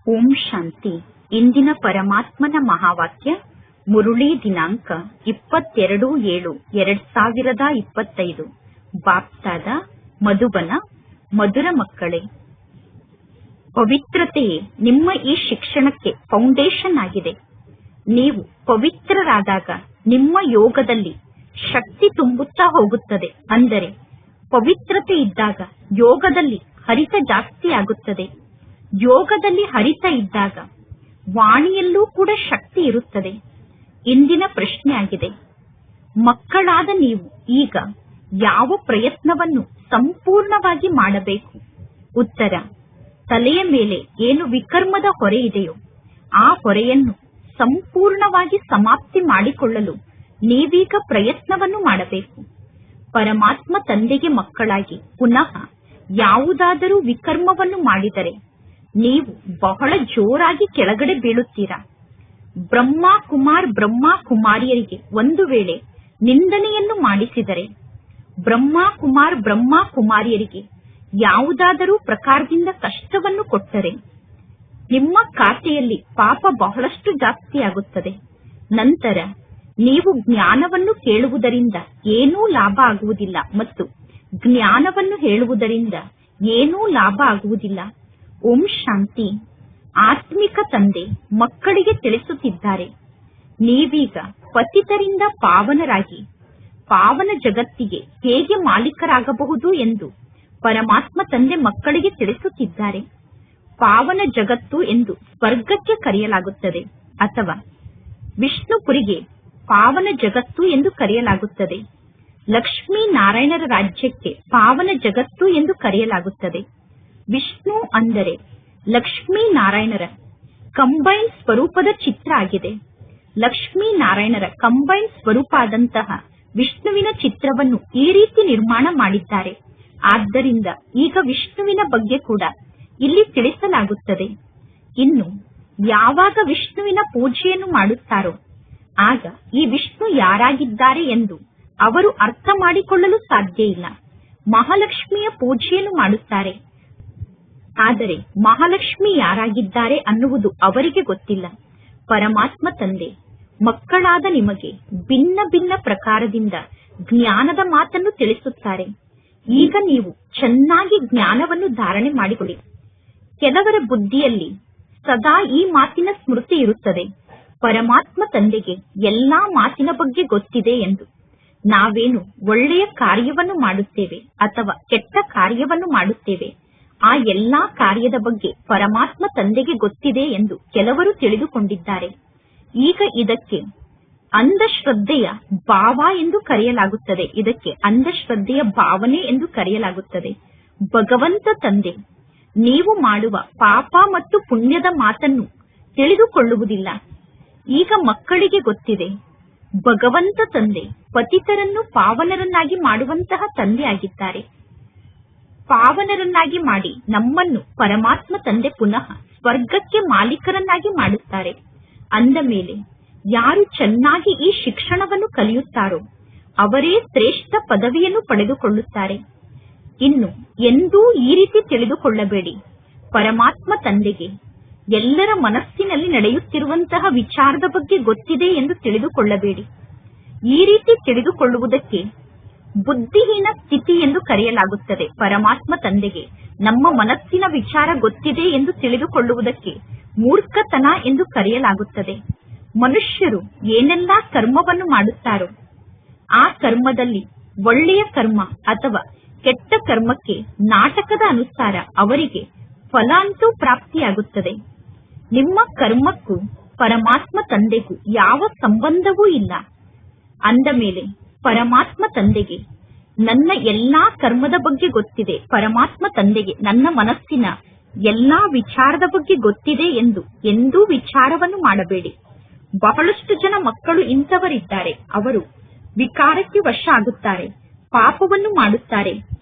ಓಂ ಶಾಂತಿ. ಇಂದಿನ ಪರಮಾತ್ಮನ ಮಹಾವಾಕ್ಯ ಮುರುಳಿ ದಿನಾಂಕ 22/7/2025. ಬಾಪ್ತಾದ ಮಧುಬನ. ಮಧುರ ಮಕ್ಕಳೇ, ಪವಿತ್ರತೆಯೇ ನಿಮ್ಮ ಈ ಶಿಕ್ಷಣಕ್ಕೆ ಫೌಂಡೇಶನ್ ಆಗಿದೆ. ನೀವು ಪವಿತ್ರರಾದಾಗ ನಿಮ್ಮ ಯೋಗದಲ್ಲಿ ಶಕ್ತಿ ತುಂಬುತ್ತಾ ಹೋಗುತ್ತದೆ. ಅಂದರೆ ಪವಿತ್ರತೆ ಇದ್ದಾಗ ಯೋಗದಲ್ಲಿ ಹರಿತ ಜಾಸ್ತಿ ಆಗುತ್ತದೆ. ಯೋಗದಲ್ಲಿ ಹರಿತ ಇದ್ದಾಗ ವಾಣಿಯಲ್ಲೂ ಕೂಡ ಶಕ್ತಿ ಇರುತ್ತದೆ. ಇಂದಿನ ಪ್ರಶ್ನೆ ಆಗಿದೆ, ಮಕ್ಕಳಾದ ನೀವು ಈಗ ಯಾವ ಪ್ರಯತ್ನವನ್ನು ಸಂಪೂರ್ಣವಾಗಿ ಮಾಡಬೇಕು? ಉತ್ತರ, ತಲೆಯ ಮೇಲೆ ಏನು ವಿಕರ್ಮದ ಹೊರೆ ಇದೆಯೋ ಆ ಹೊರೆಯನ್ನು ಸಂಪೂರ್ಣವಾಗಿ ಸಮಾಪ್ತಿ ಮಾಡಿಕೊಳ್ಳಲು ನೀವೀಗ ಪ್ರಯತ್ನವನ್ನು ಮಾಡಬೇಕು. ಪರಮಾತ್ಮ ತಂದೆಗೆ ಮಕ್ಕಳಾಗಿ ಪುನಃ ಯಾವುದಾದರೂ ವಿಕರ್ಮವನ್ನು ಮಾಡಿದರೆ ನೀವು ಬಹಳ ಜೋರಾಗಿ ಕೆಳಗಡೆ ಬೀಳುತ್ತೀರಾ. ಬ್ರಹ್ಮ ಕುಮಾರಿಯರಿಗೆ ಒಂದು ವೇಳೆ ನಿಂದನೆಯನ್ನು ಮಾಡಿಸಿದರೆ, ಬ್ರಹ್ಮ ಕುಮಾರಿಯರಿಗೆ ಯಾವುದಾದರೂ ಪ್ರಕಾರದಿಂದ ಕಷ್ಟವನ್ನು ಕೊಟ್ಟರೆ ನಿಮ್ಮ ಖಾತೆಯಲ್ಲಿ ಪಾಪ ಬಹಳಷ್ಟು ಜಾಸ್ತಿ ಆಗುತ್ತದೆ. ನಂತರ ನೀವು ಜ್ಞಾನವನ್ನು ಕೇಳುವುದರಿಂದ ಏನೂ ಲಾಭ ಆಗುವುದಿಲ್ಲ ಮತ್ತು ಜ್ಞಾನವನ್ನು ಹೇಳುವುದರಿಂದ ಏನೂ ಲಾಭ ಆಗುವುದಿಲ್ಲ. ಓಂ ಶಾಂತಿ. ಆತ್ಮಿಕ ತಂದೆ ಮಕ್ಕಳಿಗೆ ತಿಳಿಸುತ್ತಿದ್ದಾರೆ, ನೀವೀಗ ಪತಿತರಿಂದ ಪಾವನರಾಗಿ ಪಾವನ ಜಗತ್ತಿಗೆ ಹೇಗೆ ಮಾಲೀಕರಾಗಬಹುದು ಎಂದು ಪರಮಾತ್ಮ ತಂದೆ ಮಕ್ಕಳಿಗೆ ತಿಳಿಸುತ್ತಿದ್ದಾರೆ. ಪಾವನ ಜಗತ್ತು ಎಂದು ಸ್ವರ್ಗಕ್ಕೆ ಕರೆಯಲಾಗುತ್ತದೆ ಅಥವಾ ವಿಷ್ಣುಪುರಿಗೆ ಪಾವನ ಜಗತ್ತು ಎಂದು ಕರೆಯಲಾಗುತ್ತದೆ. ಲಕ್ಷ್ಮೀ ನಾರಾಯಣರ ರಾಜ್ಯಕ್ಕೆ ಪಾವನ ಜಗತ್ತು ಎಂದು ಕರೆಯಲಾಗುತ್ತದೆ. ವಿಷ್ಣು ಅಂದರೆ ಲಕ್ಷ್ಮೀ ನಾರಾಯಣರ ಕಂಬೈನ್ ಸ್ವರೂಪದ ಚಿತ್ರ ಆಗಿದೆ. ಲಕ್ಷ್ಮೀ ನಾರಾಯಣರ ಕಂಬೈನ್ ಸ್ವರೂಪ ಆದಂತಹ ವಿಷ್ಣುವಿನ ಚಿತ್ರವನ್ನು ಈ ರೀತಿ ನಿರ್ಮಾಣ ಮಾಡಿದ್ದಾರೆ. ಆದ್ದರಿಂದ ಈಗ ವಿಷ್ಣುವಿನ ಬಗ್ಗೆ ಕೂಡ ಇಲ್ಲಿ ತಿಳಿಸಲಾಗುತ್ತದೆ. ಇನ್ನು ಯಾವಾಗ ವಿಷ್ಣುವಿನ ಪೂಜೆಯನ್ನು ಮಾಡುತ್ತಾರೋ ಆಗ ಈ ವಿಷ್ಣು ಯಾರಾಗಿದ್ದಾರೆ ಎಂದು ಅವರು ಅರ್ಥ ಮಾಡಿಕೊಳ್ಳಲು ಸಾಧ್ಯ ಇಲ್ಲ. ಮಹಾಲಕ್ಷ್ಮಿಯ ಪೂಜೆಯನ್ನು ಮಾಡುತ್ತಾರೆ, ಆದರೆ ಮಹಾಲಕ್ಷ್ಮಿ ಯಾರಾಗಿದ್ದಾರೆ ಅನ್ನುವುದು ಅವರಿಗೆ ಗೊತ್ತಿಲ್ಲ. ಪರಮಾತ್ಮ ತಂದೆ ಮಕ್ಕಳಾದ ನಿಮಗೆ ಭಿನ್ನ ಭಿನ್ನ ಪ್ರಕಾರದಿಂದ ಜ್ಞಾನದ ಮಾತನ್ನು ತಿಳಿಸುತ್ತಾರೆ. ಈಗ ನೀವು ಚೆನ್ನಾಗಿ ಜ್ಞಾನವನ್ನು ಧಾರಣೆ ಮಾಡಿಕೊಳ್ಳಿ. ಕೆಲವರ ಬುದ್ಧಿಯಲ್ಲಿ ಸದಾ ಈ ಮಾತಿನ ಸ್ಮೃತಿ ಇರುತ್ತದೆ, ಪರಮಾತ್ಮ ತಂದೆಗೆ ಎಲ್ಲಾ ಮಾತಿನ ಬಗ್ಗೆ ಗೊತ್ತಿದೆ ಎಂದು. ನಾವೇನು ಒಳ್ಳೆಯ ಕಾರ್ಯವನ್ನು ಮಾಡುತ್ತೇವೆ ಅಥವಾ ಕೆಟ್ಟ ಕಾರ್ಯವನ್ನು ಮಾಡುತ್ತೇವೆ, ಆ ಎಲ್ಲಾ ಕಾರ್ಯದ ಬಗ್ಗೆ ಪರಮಾತ್ಮ ತಂದೆಗೆ ಗೊತ್ತಿದೆ ಎಂದು ಕೆಲವರು ತಿಳಿದುಕೊಂಡಿದ್ದಾರೆ. ಈಗ ಇದಕ್ಕೆ ಅಂಧಶ್ರದ್ಧೆಯ ಭಾವ ಎಂದು ಕರೆಯಲಾಗುತ್ತದೆ. ಇದಕ್ಕೆ ಅಂಧಶ್ರದ್ಧೆಯ ಭಾವನೆ ಎಂದು ಕರೆಯಲಾಗುತ್ತದೆ. ಭಗವಂತ ತಂದೆ ನೀವು ಮಾಡುವ ಪಾಪ ಮತ್ತು ಪುಣ್ಯದ ಮಾತನ್ನು ತಿಳಿದುಕೊಳ್ಳುವುದಿಲ್ಲ. ಈಗ ಮಕ್ಕಳಿಗೆ ಗೊತ್ತಿದೆ, ಭಗವಂತ ತಂದೆ ಪತಿತರನ್ನು ಪಾವನರನ್ನಾಗಿ ಮಾಡುವಂತಹ ತಂದೆ ಆಗಿದ್ದಾರೆ. ಪಾವನರನ್ನಾಗಿ ಮಾಡಿ ನಮ್ಮನ್ನು ಪರಮಾತ್ಮ ತಂದೆ ಪುನಃ ಸ್ವರ್ಗಕ್ಕೆ ಮಾಲೀಕರನ್ನಾಗಿ ಮಾಡುತ್ತಾರೆ. ಅಂದ ಮೇಲೆ ಯಾರು ಚೆನ್ನಾಗಿ ಈ ಶಿಕ್ಷಣವನ್ನು ಕಲಿಯುತ್ತಾರೋ ಅವರೇ ಶ್ರೇಷ್ಠ ಪದವಿಯನ್ನು ಪಡೆದುಕೊಳ್ಳುತ್ತಾರೆ. ಇನ್ನು ಎಂದೂ ಈ ರೀತಿ ತಿಳಿದುಕೊಳ್ಳಬೇಡಿ, ಪರಮಾತ್ಮ ತಂದೆಗೆ ಎಲ್ಲರ ಮನಸ್ಸಿನಲ್ಲಿ ನಡೆಯುತ್ತಿರುವಂತಹ ವಿಚಾರದ ಬಗ್ಗೆ ಗೊತ್ತಿದೆ ಎಂದು ತಿಳಿದುಕೊಳ್ಳಬೇಡಿ. ಈ ರೀತಿ ತಿಳಿದುಕೊಳ್ಳುವುದಕ್ಕೆ ಬುದ್ಧಿಹೀನ ಸ್ಥಿತಿ ಎಂದು ಕರೆಯಲಾಗುತ್ತದೆ. ಪರಮಾತ್ಮ ತಂದೆಗೆ ನಮ್ಮ ಮನಸ್ಸಿನ ವಿಚಾರ ಗೊತ್ತಿದೆ ಎಂದು ತಿಳಿದುಕೊಳ್ಳುವುದಕ್ಕೆ ಮೂರ್ಖತನ ಎಂದು ಕರೆಯಲಾಗುತ್ತದೆ. ಮನುಷ್ಯರು ಏನೆಲ್ಲಾ ಕರ್ಮವನ್ನು ಮಾಡುತ್ತಾರೋ ಆ ಕರ್ಮದಲ್ಲಿ ಒಳ್ಳೆಯ ಕರ್ಮ ಅಥವಾ ಕೆಟ್ಟ ಕರ್ಮಕ್ಕೆ ನಾಟಕದ ಅನುಸಾರ ಅವರಿಗೆ ಫಲ ಅಂತೂ ಪ್ರಾಪ್ತಿಯಾಗುತ್ತದೆ. ನಿಮ್ಮ ಕರ್ಮಕ್ಕೂ ಪರಮಾತ್ಮ ತಂದೆಗೂ ಯಾವ ಸಂಬಂಧವೂ ಇಲ್ಲ. ಅಂದ ಮೇಲೆ ಪರಮಾತ್ಮ ತಂದೆಗೆ ನನ್ನ ಎಲ್ಲಾ ಕರ್ಮದ ಬಗ್ಗೆ ಗೊತ್ತಿದೆ, ಪರಮಾತ್ಮ ತಂದೆಗೆ ನನ್ನ ಮನಸ್ಸಿನ ಎಲ್ಲಾ ವಿಚಾರದ ಬಗ್ಗೆ ಗೊತ್ತಿದೆ ಎಂದು ಎಂದೂ ವಿಚಾರವನ್ನು ಮಾಡಬೇಡಿ. ಬಹಳಷ್ಟು ಜನ ಮಕ್ಕಳು ಇಂಥವರಿದ್ದಾರೆ, ಅವರು ವಿಕಾರಕ್ಕೆ ವಶ ಆಗುತ್ತಾರೆ, ಪಾಪವನ್ನು ಮಾಡುತ್ತಾರೆ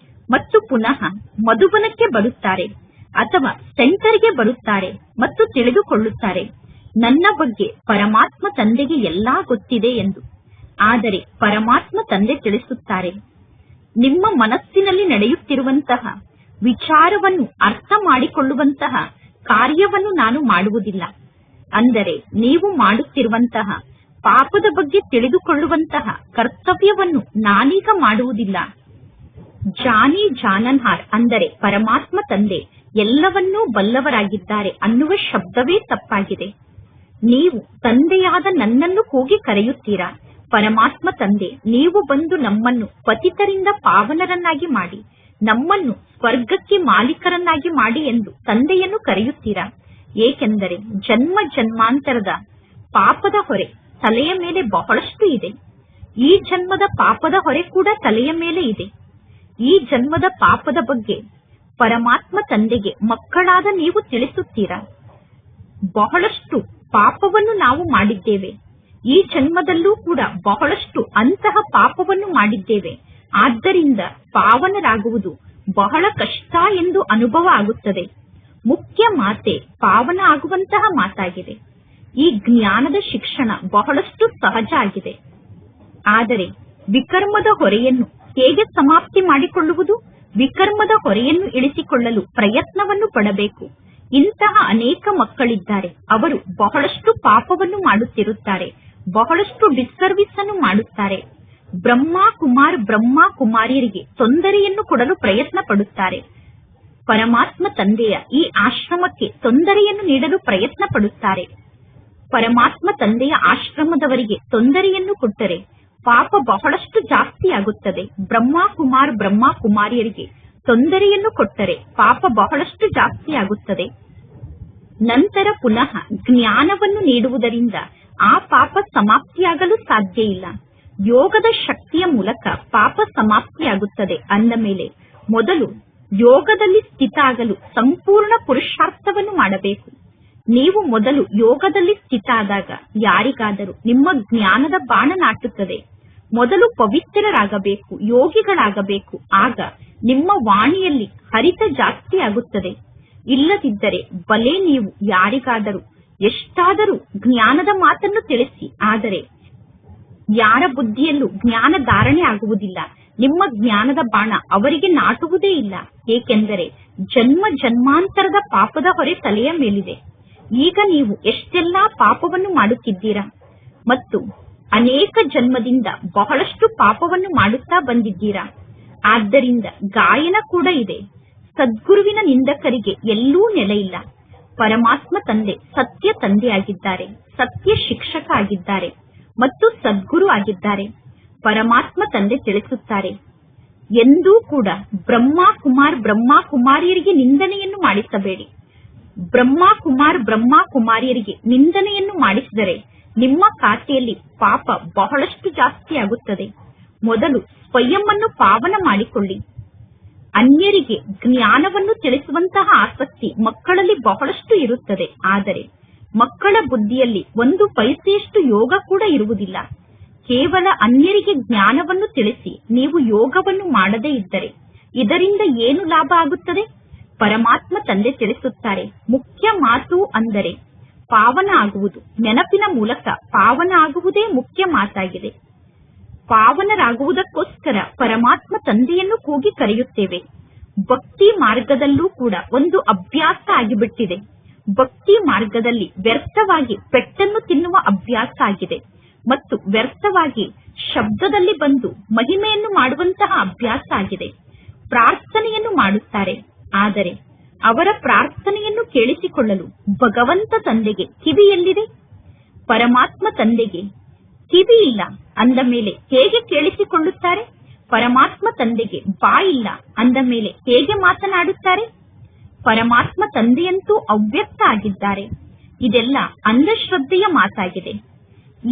ಮತ್ತು ಪುನಃ ಮಧುಬನಕ್ಕೆ ಬರುತ್ತಾರೆ ಅಥವಾ ಸೆಂಟರ್ಗೆ ಬರುತ್ತಾರೆ ಮತ್ತು ತಿಳಿದುಕೊಳ್ಳುತ್ತಾರೆ ನನ್ನ ಬಗ್ಗೆ ಪರಮಾತ್ಮ ತಂದೆಗೆ ಎಲ್ಲಾ ಗೊತ್ತಿದೆ ಎಂದು. ಆದರೆ ಪರಮಾತ್ಮ ತಂದೆ ತಿಳಿಸುತ್ತಾರೆ, ನಿಮ್ಮ ಮನಸ್ಸಿನಲ್ಲಿ ನಡೆಯುತ್ತಿರುವಂತಹ ವಿಚಾರವನ್ನು ಅರ್ಥ ಮಾಡಿಕೊಳ್ಳುವಂತಹ ಕಾರ್ಯವನ್ನು ನಾನು ಮಾಡುವುದಿಲ್ಲ. ಅಂದರೆ ನೀವು ಮಾಡುತ್ತಿರುವಂತಹ ಪಾಪದ ಬಗ್ಗೆ ತಿಳಿದುಕೊಳ್ಳುವಂತಹ ಕರ್ತವ್ಯವನ್ನು ನಾನೀಗ ಮಾಡುವುದಿಲ್ಲ. ಜಾನಿ ಜಾನನ್ಹಾರ್ ಅಂದರೆ ಪರಮಾತ್ಮ ತಂದೆ ಎಲ್ಲವನ್ನೂ ಬಲ್ಲವರಾಗಿದ್ದಾರೆ ಅನ್ನುವ ಶಬ್ದವೇ ತಪ್ಪಾಗಿದೆ. ನೀವು ತಂದೆಯಾದ ನನ್ನನ್ನು ಕೂಗಿ ಕರೆಯುತ್ತೀರಾ, ಪರಮಾತ್ಮ ತಂದೆ ನೀವು ಬಂದು ನಮ್ಮನ್ನು ಪತಿತರಿಂದ ಪಾವನರನ್ನಾಗಿ ಮಾಡಿ, ನಮ್ಮನ್ನು ಸ್ವರ್ಗಕ್ಕೆ ಮಾಲೀಕರನ್ನಾಗಿ ಮಾಡಿ ಎಂದು ತಂದೆಯನ್ನು ಕರೆಯುತ್ತೀರಾ. ಏಕೆಂದರೆ ಜನ್ಮ ಜನ್ಮಾಂತರದ ಪಾಪದ ಹೊರೆ ತಲೆಯ ಮೇಲೆ ಬಹಳಷ್ಟು ಇದೆ. ಈ ಜನ್ಮದ ಪಾಪದ ಹೊರೆ ಕೂಡ ತಲೆಯ ಮೇಲೆ ಇದೆ. ಈ ಜನ್ಮದ ಪಾಪದ ಬಗ್ಗೆ ಪರಮಾತ್ಮ ತಂದೆಗೆ ಮಕ್ಕಳಾದ ನೀವು ತಿಳಿಸುತ್ತೀರಾ. ಬಹಳಷ್ಟು ಪಾಪವನ್ನು ನಾವು ಮಾಡಿದ್ದೇವೆ. ಈ ಜನ್ಮದಲ್ಲೂ ಕೂಡ ಬಹಳಷ್ಟು ಅಂತಹ ಪಾಪವನ್ನು ಮಾಡಿದ್ದೇವೆ. ಆದ್ದರಿಂದ ಪಾವನರಾಗುವುದು ಬಹಳ ಕಷ್ಟ ಎಂದು ಅನುಭವ ಆಗುತ್ತದೆ. ಮುಖ್ಯ ಮಾತೆ ಪಾವನ ಆಗುವಂತಹ ಮಾತಾಗಿದೆ. ಈ ಜ್ಞಾನದ ಶಿಕ್ಷಣ ಬಹಳಷ್ಟು ಸಹಜ ಆಗಿದೆ. ಆದರೆ ವಿಕರ್ಮದ ಹೊರೆಯನ್ನು ಹೇಗೆ ಸಮಾಪ್ತಿ ಮಾಡಿಕೊಳ್ಳುವುದು? ವಿಕರ್ಮದ ಹೊರೆಯನ್ನು ಇಳಿಸಿಕೊಳ್ಳಲು ಪ್ರಯತ್ನವನ್ನು ಪಡಬೇಕು. ಇಂತಹ ಅನೇಕ ಮಕ್ಕಳಿದ್ದಾರೆ. ಅವರು ಬಹಳಷ್ಟು ಪಾಪವನ್ನು ಮಾಡುತ್ತಿರುತ್ತಾರೆ, ಬಹಳಷ್ಟು ಡಿಸ್ಸರ್ವಿಸ್ ಅನ್ನು ಮಾಡುತ್ತಾರೆ. ಬ್ರಹ್ಮ ಕುಮಾರಿಯರಿಗೆ ತೊಂದರೆಯನ್ನು ಕೊಡಲು ಪ್ರಯತ್ನ ಪಡುತ್ತಾರೆ. ಪರಮಾತ್ಮ ತಂದೆಯ ಈ ಆಶ್ರಮಕ್ಕೆ ತೊಂದರೆಯನ್ನು ನೀಡಲು ಪ್ರಯತ್ನ ಪಡುತ್ತಾರೆ. ಪರಮಾತ್ಮ ತಂದೆಯ ಆಶ್ರಮದವರಿಗೆ ತೊಂದರೆಯನ್ನು ಕೊಟ್ಟರೆ ಪಾಪ ಬಹಳಷ್ಟು ಜಾಸ್ತಿ ಆಗುತ್ತದೆ. ಬ್ರಹ್ಮ ಕುಮಾರಿಯರಿಗೆ ತೊಂದರೆಯನ್ನು ಕೊಟ್ಟರೆ ಪಾಪ ಬಹಳಷ್ಟು ಜಾಸ್ತಿ ಆಗುತ್ತದೆ. ನಂತರ ಪುನಃ ಜ್ಞಾನವನ್ನು ನೀಡುವುದರಿಂದ ಆ ಪಾಪ ಸಮಾಪ್ತಿಯಾಗಲು ಸಾಧ್ಯ ಇಲ್ಲ. ಯೋಗದ ಶಕ್ತಿಯ ಮೂಲಕ ಪಾಪ ಸಮಾಪ್ತಿಯಾಗುತ್ತದೆ. ಅಂದ ಮೇಲೆ ಮೊದಲು ಯೋಗದಲ್ಲಿ ಸ್ಥಿತ ಆಗಲು ಸಂಪೂರ್ಣ ಪುರುಷಾರ್ಥವನ್ನು ಮಾಡಬೇಕು. ನೀವು ಮೊದಲು ಯೋಗದಲ್ಲಿ ಸ್ಥಿತ ಆದಾಗ ಯಾರಿಗಾದರೂ ನಿಮ್ಮ ಜ್ಞಾನದ ಬಾಣ ನಾಟುತ್ತದೆ. ಮೊದಲು ಪವಿತ್ರರಾಗಬೇಕು, ಯೋಗಿಗಳಾಗಬೇಕು. ಆಗ ನಿಮ್ಮ ವಾಣಿಯಲ್ಲಿ ಹರಿತ ಜಾಸ್ತಿ ಆಗುತ್ತದೆ. ಇಲ್ಲದಿದ್ದರೆ ಬಲೆ ನೀವು ಯಾರಿಗಾದರೂ ಎಷ್ಟಾದರೂ ಜ್ಞಾನದ ಮಾತನ್ನು ತಿಳಿಸಿ, ಆದರೆ ಯಾರ ಬುದ್ಧಿಯಲ್ಲೂ ಜ್ಞಾನ ಧಾರಣೆ ಆಗುವುದಿಲ್ಲ. ನಿಮ್ಮ ಜ್ಞಾನದ ಬಾಣ ಅವರಿಗೆ ನಾಟುವುದೇ ಇಲ್ಲ. ಏಕೆಂದರೆ ಜನ್ಮ ಜನ್ಮಾಂತರದ ಪಾಪದ ಹೊರೆ ತಲೆಯ ಮೇಲಿದೆ. ಈಗ ನೀವು ಎಷ್ಟೆಲ್ಲಾ ಪಾಪವನ್ನು ಮಾಡುತ್ತಿದ್ದೀರಾ ಮತ್ತು ಅನೇಕ ಜನ್ಮದಿಂದ ಬಹಳಷ್ಟು ಪಾಪವನ್ನು ಮಾಡುತ್ತಾ ಬಂದಿದ್ದೀರಾ. ಆದ್ದರಿಂದ ಗಾಯನ ಕೂಡ ಇದೆ. ಸದ್ಗುರುವಿನ ನಿಂದಕರಿಗೆ ಎಲ್ಲೂ ನೆಲೆ ಇಲ್ಲ. ಪರಮಾತ್ಮ ತಂದೆ ಸತ್ಯ ತಂದೆಯಾಗಿದ್ದಾರೆ, ಸತ್ಯ ಶಿಕ್ಷಕ ಆಗಿದ್ದಾರೆ ಮತ್ತು ಸದ್ಗುರು ಆಗಿದ್ದಾರೆ. ಪರಮಾತ್ಮ ತಂದೆ ತಿಳಿಸುತ್ತಾರೆ, ಎಂದೂ ಕೂಡ ಬ್ರಹ್ಮ ಕುಮಾರಿಯರಿಗೆ ನಿಂದನೆಯನ್ನು ಮಾಡಿಸಬೇಡಿ. ಬ್ರಹ್ಮ ಕುಮಾರಿಯರಿಗೆ ನಿಂದನೆಯನ್ನು ಮಾಡಿಸಿದರೆ ನಿಮ್ಮ ಖಾತೆಯಲ್ಲಿ ಪಾಪ ಬಹಳಷ್ಟು ಜಾಸ್ತಿ ಆಗುತ್ತದೆ. ಮೊದಲು ಸ್ವಯಂವನ್ನು ಪಾವನ ಮಾಡಿಕೊಳ್ಳಿ. ಅನ್ಯರಿಗೆ ಜ್ಞಾನವನ್ನು ತಿಳಿಸುವಂತಹ ಆಸಕ್ತಿ ಮಕ್ಕಳಲ್ಲಿ ಬಹಳಷ್ಟು ಇರುತ್ತದೆ. ಆದರೆ ಮಕ್ಕಳ ಬುದ್ಧಿಯಲ್ಲಿ ಒಂದು ಪೈಸೆಯಷ್ಟು ಯೋಗ ಕೂಡ ಇರುವುದಿಲ್ಲ. ಕೇವಲ ಅನ್ಯರಿಗೆ ಜ್ಞಾನವನ್ನು ತಿಳಿಸಿ ನೀವು ಯೋಗವನ್ನು ಮಾಡದೇ ಇದ್ದರೆ ಇದರಿಂದ ಏನು ಲಾಭ ಆಗುತ್ತದೆ? ಪರಮಾತ್ಮ ತಂದೆ ತಿಳಿಸುತ್ತಾರೆ, ಮುಖ್ಯ ಮಾತು ಅಂದರೆ ಪಾವನ ಆಗುವುದು. ನೆನಪಿನ ಮೂಲಕ ಪಾವನ ಆಗುವುದೇ ಮುಖ್ಯ ಮಾತಾಗಿದೆ. ಪಾವನರಾಗುವುದಕ್ಕೋಸ್ಕರ ಪರಮಾತ್ಮ ತಂದೆಯನ್ನು ಕೂಗಿ ಕರೆಯುತ್ತೇವೆ. ಭಕ್ತಿ ಮಾರ್ಗದಲ್ಲೂ ಕೂಡ ಒಂದು ಅಭ್ಯಾಸ ಆಗಿಬಿಟ್ಟಿದೆ. ಭಕ್ತಿ ಮಾರ್ಗದಲ್ಲಿ ವ್ಯರ್ಥವಾಗಿ ಪೆಟ್ಟನ್ನು ತಿನ್ನುವ ಅಭ್ಯಾಸ ಆಗಿದೆ ಮತ್ತು ವ್ಯರ್ಥವಾಗಿ ಶಬ್ದದಲ್ಲಿ ಬಂದು ಮಹಿಮೆಯನ್ನು ಮಾಡುವಂತಹ ಅಭ್ಯಾಸ ಆಗಿದೆ. ಪ್ರಾರ್ಥನೆಯನ್ನು ಮಾಡುತ್ತಾರೆ, ಆದರೆ ಅವರ ಪ್ರಾರ್ಥನೆಯನ್ನು ಕೇಳಿಸಿಕೊಳ್ಳಲು ಭಗವಂತ ತಂದೆಗೆ ಕಿವಿ ಎಲ್ಲಿದೆ? ಪರಮಾತ್ಮ ತಂದೆಗೆ ಕಿವಿ ಇಲ್ಲ ಅಂದ ಮೇಲೆ ಹೇಗೆ ಕೇಳಿಸಿಕೊಳ್ಳುತ್ತಾರೆ? ಪರಮಾತ್ಮ ತಂದೆಗೆ ಬಾಯಿಲ್ಲ ಅಂದ ಮೇಲೆ ಹೇಗೆ ಮಾತನಾಡುತ್ತಾರೆ? ಪರಮಾತ್ಮ ತಂದೆಯಂತೂ ಅವ್ಯಕ್ತ ಆಗಿದ್ದಾರೆ. ಇದೆಲ್ಲ ಅಂಧಶ್ರದ್ಧೆಯ ಮಾತಾಗಿದೆ.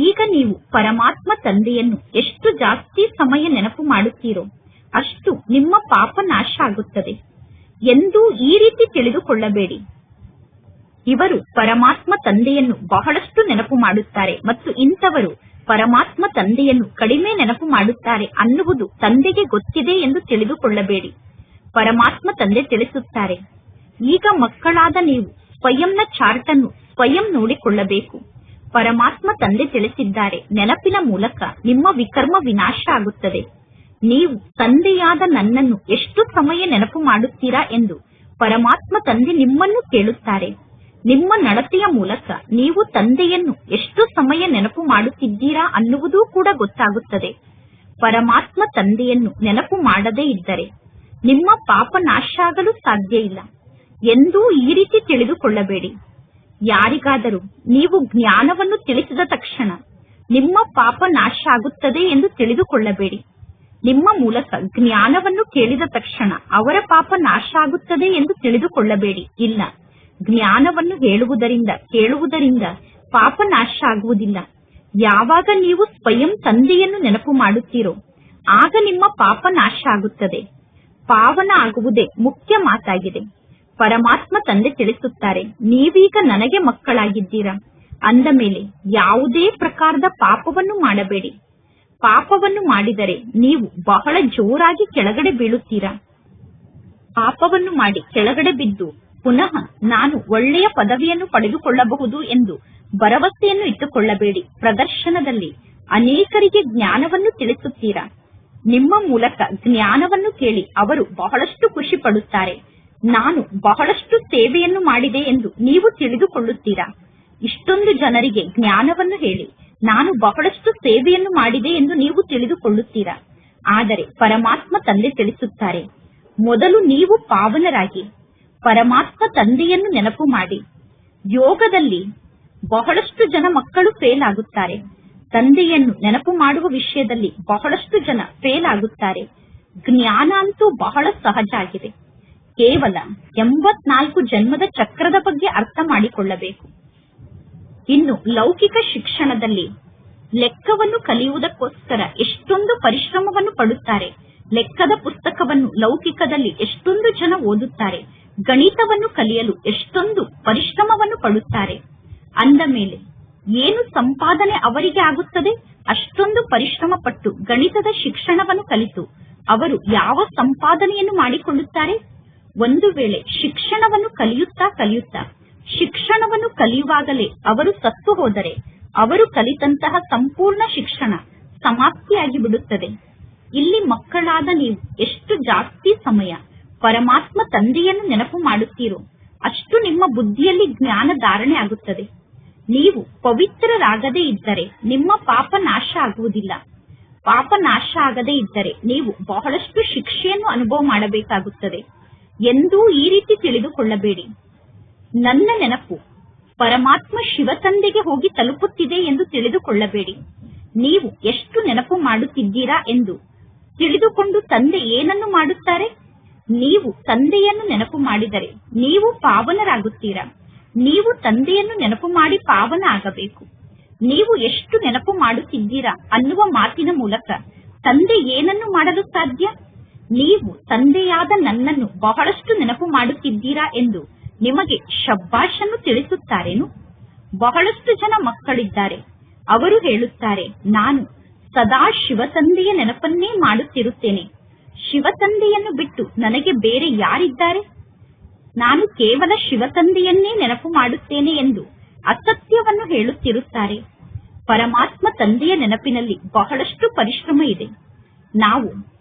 ಈಗ ನೀವು ಪರಮಾತ್ಮ ತಂದೆಯನ್ನು ಎಷ್ಟು ಜಾಸ್ತಿ ಸಮಯ ನೆನಪು ಮಾಡುತ್ತೀರೋ ಅಷ್ಟು ನಿಮ್ಮ ಪಾಪ ನಾಶ ಆಗುತ್ತದೆ. ಎಂದೂ ಈ ರೀತಿ ತಿಳಿದುಕೊಳ್ಳಬೇಡಿ. ಇವರು ಪರಮಾತ್ಮ ತಂದೆಯನ್ನು ಬಹಳಷ್ಟು ನೆನಪು ಮಾಡುತ್ತಾರೆ ಮತ್ತು ಇಂಥವರು ಪರಮಾತ್ಮ ತಂದೆಯನ್ನು ಕಡಿಮೆ ನೆನಪು ಮಾಡುತ್ತಾರೆ ಅನ್ನುವುದು ತಂದೆಗೆ ಗೊತ್ತಿದೆ ಎಂದು ತಿಳಿದುಕೊಳ್ಳಬೇಡಿ. ಪರಮಾತ್ಮ ತಂದೆ ತಿಳಿಸುತ್ತಾರೆ, ಈಗ ಮಕ್ಕಳಾದ ನೀವು ಸ್ವಯಂನ ಚಾರ್ಟ್ ಅನ್ನು ಸ್ವಯಂ ನೋಡಿಕೊಳ್ಳಬೇಕು. ಪರಮಾತ್ಮ ತಂದೆ ತಿಳಿಸಿದ್ದಾರೆ, ನೆನಪಿನ ಮೂಲಕ ನಿಮ್ಮ ವಿಕರ್ಮ ವಿನಾಶ ಆಗುತ್ತದೆ. ನೀವು ತಂದೆಯಾದ ನನ್ನನ್ನು ಎಷ್ಟು ಸಮಯ ನೆನಪು ಮಾಡುತ್ತೀರಾ ಎಂದು ಪರಮಾತ್ಮ ತಂದೆ ನಿಮ್ಮನ್ನು ಕೇಳುತ್ತಾರೆ. ನಿಮ್ಮ ನಡತೆಯ ಮೂಲಕ ನೀವು ತಂದೆಯನ್ನು ಎಷ್ಟು ಸಮಯ ನೆನಪು ಮಾಡುತ್ತಿದ್ದೀರಾ ಅನ್ನುವುದೂ ಕೂಡ ಗೊತ್ತಾಗುತ್ತದೆ. ಪರಮಾತ್ಮ ತಂದೆಯನ್ನು ನೆನಪು ಮಾಡದೇ ಇದ್ದರೆ ನಿಮ್ಮ ಪಾಪ ನಾಶ ಆಗಲು ಸಾಧ್ಯ ಇಲ್ಲ ಎಂದೂ ಈ ರೀತಿ ತಿಳಿದುಕೊಳ್ಳಬೇಡಿ. ಯಾರಿಗಾದರೂ ನೀವು ಜ್ಞಾನವನ್ನು ತಿಳಿಸಿದ ತಕ್ಷಣ ನಿಮ್ಮ ಪಾಪ ನಾಶ ಆಗುತ್ತದೆ ಎಂದು ತಿಳಿದುಕೊಳ್ಳಬೇಡಿ. ನಿಮ್ಮ ಮೂಲಕ ಜ್ಞಾನವನ್ನು ಕೇಳಿದ ತಕ್ಷಣ ಅವರ ಪಾಪ ನಾಶ ಆಗುತ್ತದೆ ಎಂದು ತಿಳಿದುಕೊಳ್ಳಬೇಡಿ. ಇಲ್ಲ, ಜ್ಞಾನವನ್ನು ಹೇಳುವುದರಿಂದ ಕೇಳುವುದರಿಂದ ಪಾಪ ನಾಶ ಆಗುವುದಿಲ್ಲ. ಯಾವಾಗ ನೀವು ಸ್ವಯಂ ತಂದೆಯನ್ನು ನೆನಪು ಮಾಡುತ್ತೀರೋ ಆಗ ನಿಮ್ಮ ಪಾಪ ನಾಶ ಆಗುತ್ತದೆ. ಪಾವನ ಆಗುವುದೇ ಮುಖ್ಯ ಮಾತಾಗಿದೆ. ಪರಮಾತ್ಮ ತಂದೆ ತಿಳಿಸುತ್ತಾರೆ, ನೀವೀಗ ನನಗೆ ಮಕ್ಕಳಾಗಿದ್ದೀರಾ. ಅಂದ ಮೇಲೆ ಯಾವುದೇ ಪ್ರಕಾರದ ಪಾಪವನ್ನು ಮಾಡಬೇಡಿ. ಪಾಪವನ್ನು ಮಾಡಿದರೆ ನೀವು ಬಹಳ ಜೋರಾಗಿ ಕೆಳಗಡೆ ಬೀಳುತ್ತೀರಾ. ಪಾಪವನ್ನು ಮಾಡಿ ಕೆಳಗಡೆ ಬಿದ್ದು ಪುನಃ ನಾನು ಒಳ್ಳೆಯ ಪದವಿಯನ್ನು ಪಡೆದುಕೊಳ್ಳಬಹುದು ಎಂದು ಭರವಸೆಯನ್ನು ಇಟ್ಟುಕೊಳ್ಳಬೇಡಿ. ಪ್ರದರ್ಶನದಲ್ಲಿ ಅನೇಕರಿಗೆ ಜ್ಞಾನವನ್ನು ತಿಳಿಸುತ್ತೀರಾ. ನಿಮ್ಮ ಮೂಲಕ ಜ್ಞಾನವನ್ನು ಕೇಳಿ ಅವರು ಬಹಳಷ್ಟು ಖುಷಿ ಪಡುತ್ತಾರೆ. ನಾನು ಬಹಳಷ್ಟು ಸೇವೆಯನ್ನು ಮಾಡಿದೆ ಎಂದು ನೀವು ತಿಳಿದುಕೊಳ್ಳುತ್ತೀರಾ. ಇಷ್ಟೊಂದು ಜನರಿಗೆ ಜ್ಞಾನವನ್ನು ಹೇಳಿ ನಾನು ಬಹಳಷ್ಟು ಸೇವೆಯನ್ನು ಮಾಡಿದೆ ಎಂದು ನೀವು ತಿಳಿದುಕೊಳ್ಳುತ್ತೀರಾ. ಆದರೆ ಪರಮಾತ್ಮ ತಂದೆ ತಿಳಿಸುತ್ತಾರೆ, ಮೊದಲು ನೀವು ಪಾವನರಾಗಿ ಪರಮಾತ್ಮ ತಂದೆಯನ್ನು ನೆನಪು ಮಾಡಿ. ಯೋಗದಲ್ಲಿ ಬಹಳಷ್ಟು ಜನ ಮಕ್ಕಳು ಫೇಲ್ ಆಗುತ್ತಾರೆ. ತಂದೆಯನ್ನು ನೆನಪು ಮಾಡುವ ವಿಷಯದಲ್ಲಿ ಬಹಳಷ್ಟು ಜನ ಫೇಲ್ ಆಗುತ್ತಾರೆ. ಜ್ಞಾನ ಅಂತೂ ಬಹಳ ಸಹಜ ಆಗಿದೆ. ಕೇವಲ 84 ಜನ್ಮದ ಚಕ್ರದ ಬಗ್ಗೆ ಅರ್ಥ ಮಾಡಿಕೊಳ್ಳಬೇಕು. ಇನ್ನು ಲೌಕಿಕ ಶಿಕ್ಷಣದಲ್ಲಿ ಲೆಕ್ಕವನ್ನು ಕಲಿಯುವುದಕ್ಕೋಸ್ಕರ ಎಷ್ಟೊಂದು ಪರಿಶ್ರಮವನ್ನು ಪಡುತ್ತಾರೆ. ಲೆಕ್ಕದ ಪುಸ್ತಕವನ್ನು ಲೌಕಿಕದಲ್ಲಿ ಎಷ್ಟೊಂದು ಜನ ಓದುತ್ತಾರೆ. ಗಣಿತವನ್ನು ಕಲಿಯಲು ಎಷ್ಟೊಂದು ಪರಿಶ್ರಮವನ್ನು ಪಡುತ್ತಾರೆ. ಅಂದ ಮೇಲೆ ಏನು ಸಂಪಾದನೆ ಅವರಿಗೆ ಆಗುತ್ತದೆ? ಅಷ್ಟೊಂದು ಪರಿಶ್ರಮ ಪಟ್ಟು ಗಣಿತದ ಶಿಕ್ಷಣವನ್ನು ಕಲಿತು ಅವರು ಯಾವ ಸಂಪಾದನೆಯನ್ನು ಮಾಡಿಕೊಳ್ಳುತ್ತಾರೆ? ಒಂದು ವೇಳೆ ಶಿಕ್ಷಣವನ್ನು ಕಲಿಯುತ್ತಾ ಶಿಕ್ಷಣವನ್ನು ಕಲಿಯುವಾಗಲೇ ಅವರು ಸತ್ತು ಹೋದರೆ ಅವರು ಕಲಿತಂತಹ ಸಂಪೂರ್ಣ ಶಿಕ್ಷಣ ಸಮಾಪ್ತಿಯಾಗಿ ಬಿಡುತ್ತದೆ. ಇಲ್ಲಿ ಮಕ್ಕಳಾದ ನೀವು ಎಷ್ಟು ಜಾಸ್ತಿ ಸಮಯ ಪರಮಾತ್ಮ ತಂದೆಯನ್ನು ನೆನಪು ಮಾಡುತ್ತೀರೋ ಅಷ್ಟು ನಿಮ್ಮ ಬುದ್ಧಿಯಲ್ಲಿ ಜ್ಞಾನ ಧಾರಣೆ ಆಗುತ್ತದೆ. ನೀವು ಪವಿತ್ರರಾಗದೇ ಇದ್ದರೆ ನಿಮ್ಮ ಪಾಪ ನಾಶ ಆಗುವುದಿಲ್ಲ. ಪಾಪ ನಾಶ ಆಗದೇ ಇದ್ದರೆ ನೀವು ಬಹಳಷ್ಟು ಶಿಕ್ಷೆಯನ್ನು ಅನುಭವ ಮಾಡಬೇಕಾಗುತ್ತದೆ. ಎಂದೂ ಈ ರೀತಿ ತಿಳಿದುಕೊಳ್ಳಬೇಡಿ. ನನ್ನ ನೆನಪು ಪರಮಾತ್ಮ ಶಿವ ತಂದೆಗೆ ಹೋಗಿ ತಲುಪುತ್ತಿದೆ ಎಂದು ತಿಳಿದುಕೊಳ್ಳಬೇಡಿ. ನೀವು ಎಷ್ಟು ನೆನಪು ಮಾಡುತ್ತಿದ್ದೀರಾ ಎಂದು ತಿಳಿದುಕೊಂಡು ತಂದೆ ಏನನ್ನು ಮಾಡುತ್ತಾರೆ? ನೀವು ತಂದೆಯನ್ನು ನೆನಪು ಮಾಡಿದರೆ ನೀವು ಪಾವನರಾಗುತ್ತೀರಾ. ನೀವು ತಂದೆಯನ್ನು ನೆನಪು ಮಾಡಿ ಪಾವನ ಆಗಬೇಕು. ನೀವು ಎಷ್ಟು ನೆನಪು ಮಾಡುತ್ತಿದ್ದೀರಾ ಅನ್ನುವ ಮಾತಿನ ಮೂಲಕ ತಂದೆ ಏನನ್ನು ಮಾಡಲು ಸಾಧ್ಯ? ನೀವು ತಂದೆಯಾದ ನನ್ನನ್ನು ಬಹಳಷ್ಟು ನೆನಪು ಮಾಡುತ್ತಿದ್ದೀರಾ ಎಂದು ನಿಮಗೆ ಶಬ್ಬಾಷನ್ನು ತಿಳಿಸುತ್ತಾರೇನು? ಬಹಳಷ್ಟು ಜನ ಮಕ್ಕಳಿದ್ದಾರೆ. ಅವರು ಹೇಳುತ್ತಾರೆ, ನಾನು ಸದಾ ಶಿವ ತಂದೆಯ ನೆನಪನ್ನೇ ಮಾಡುತ್ತಿರುತ್ತೇನೆ. ಶಿವ ತಂದೆಯನ್ನು ಬಿಟ್ಟು ನನಗೆ ಬೇರೆ ಯಾರಿದ್ದಾರೆ? ನಾನು ಕೇವಲ ಶಿವ ತಂದೆಯನ್ನೇ ನೆನಪು ಮಾಡುತ್ತೇನೆ ಎಂದು ಅಸತ್ಯವನ್ನು ಹೇಳುತ್ತಿರುತ್ತಾರೆ. ಪರಮಾತ್ಮ ತಂದೆಯ ನೆನಪಿನಲ್ಲಿ ಬಹಳಷ್ಟು ಪರಿಶ್ರಮ ಇದೆ. ನಾವು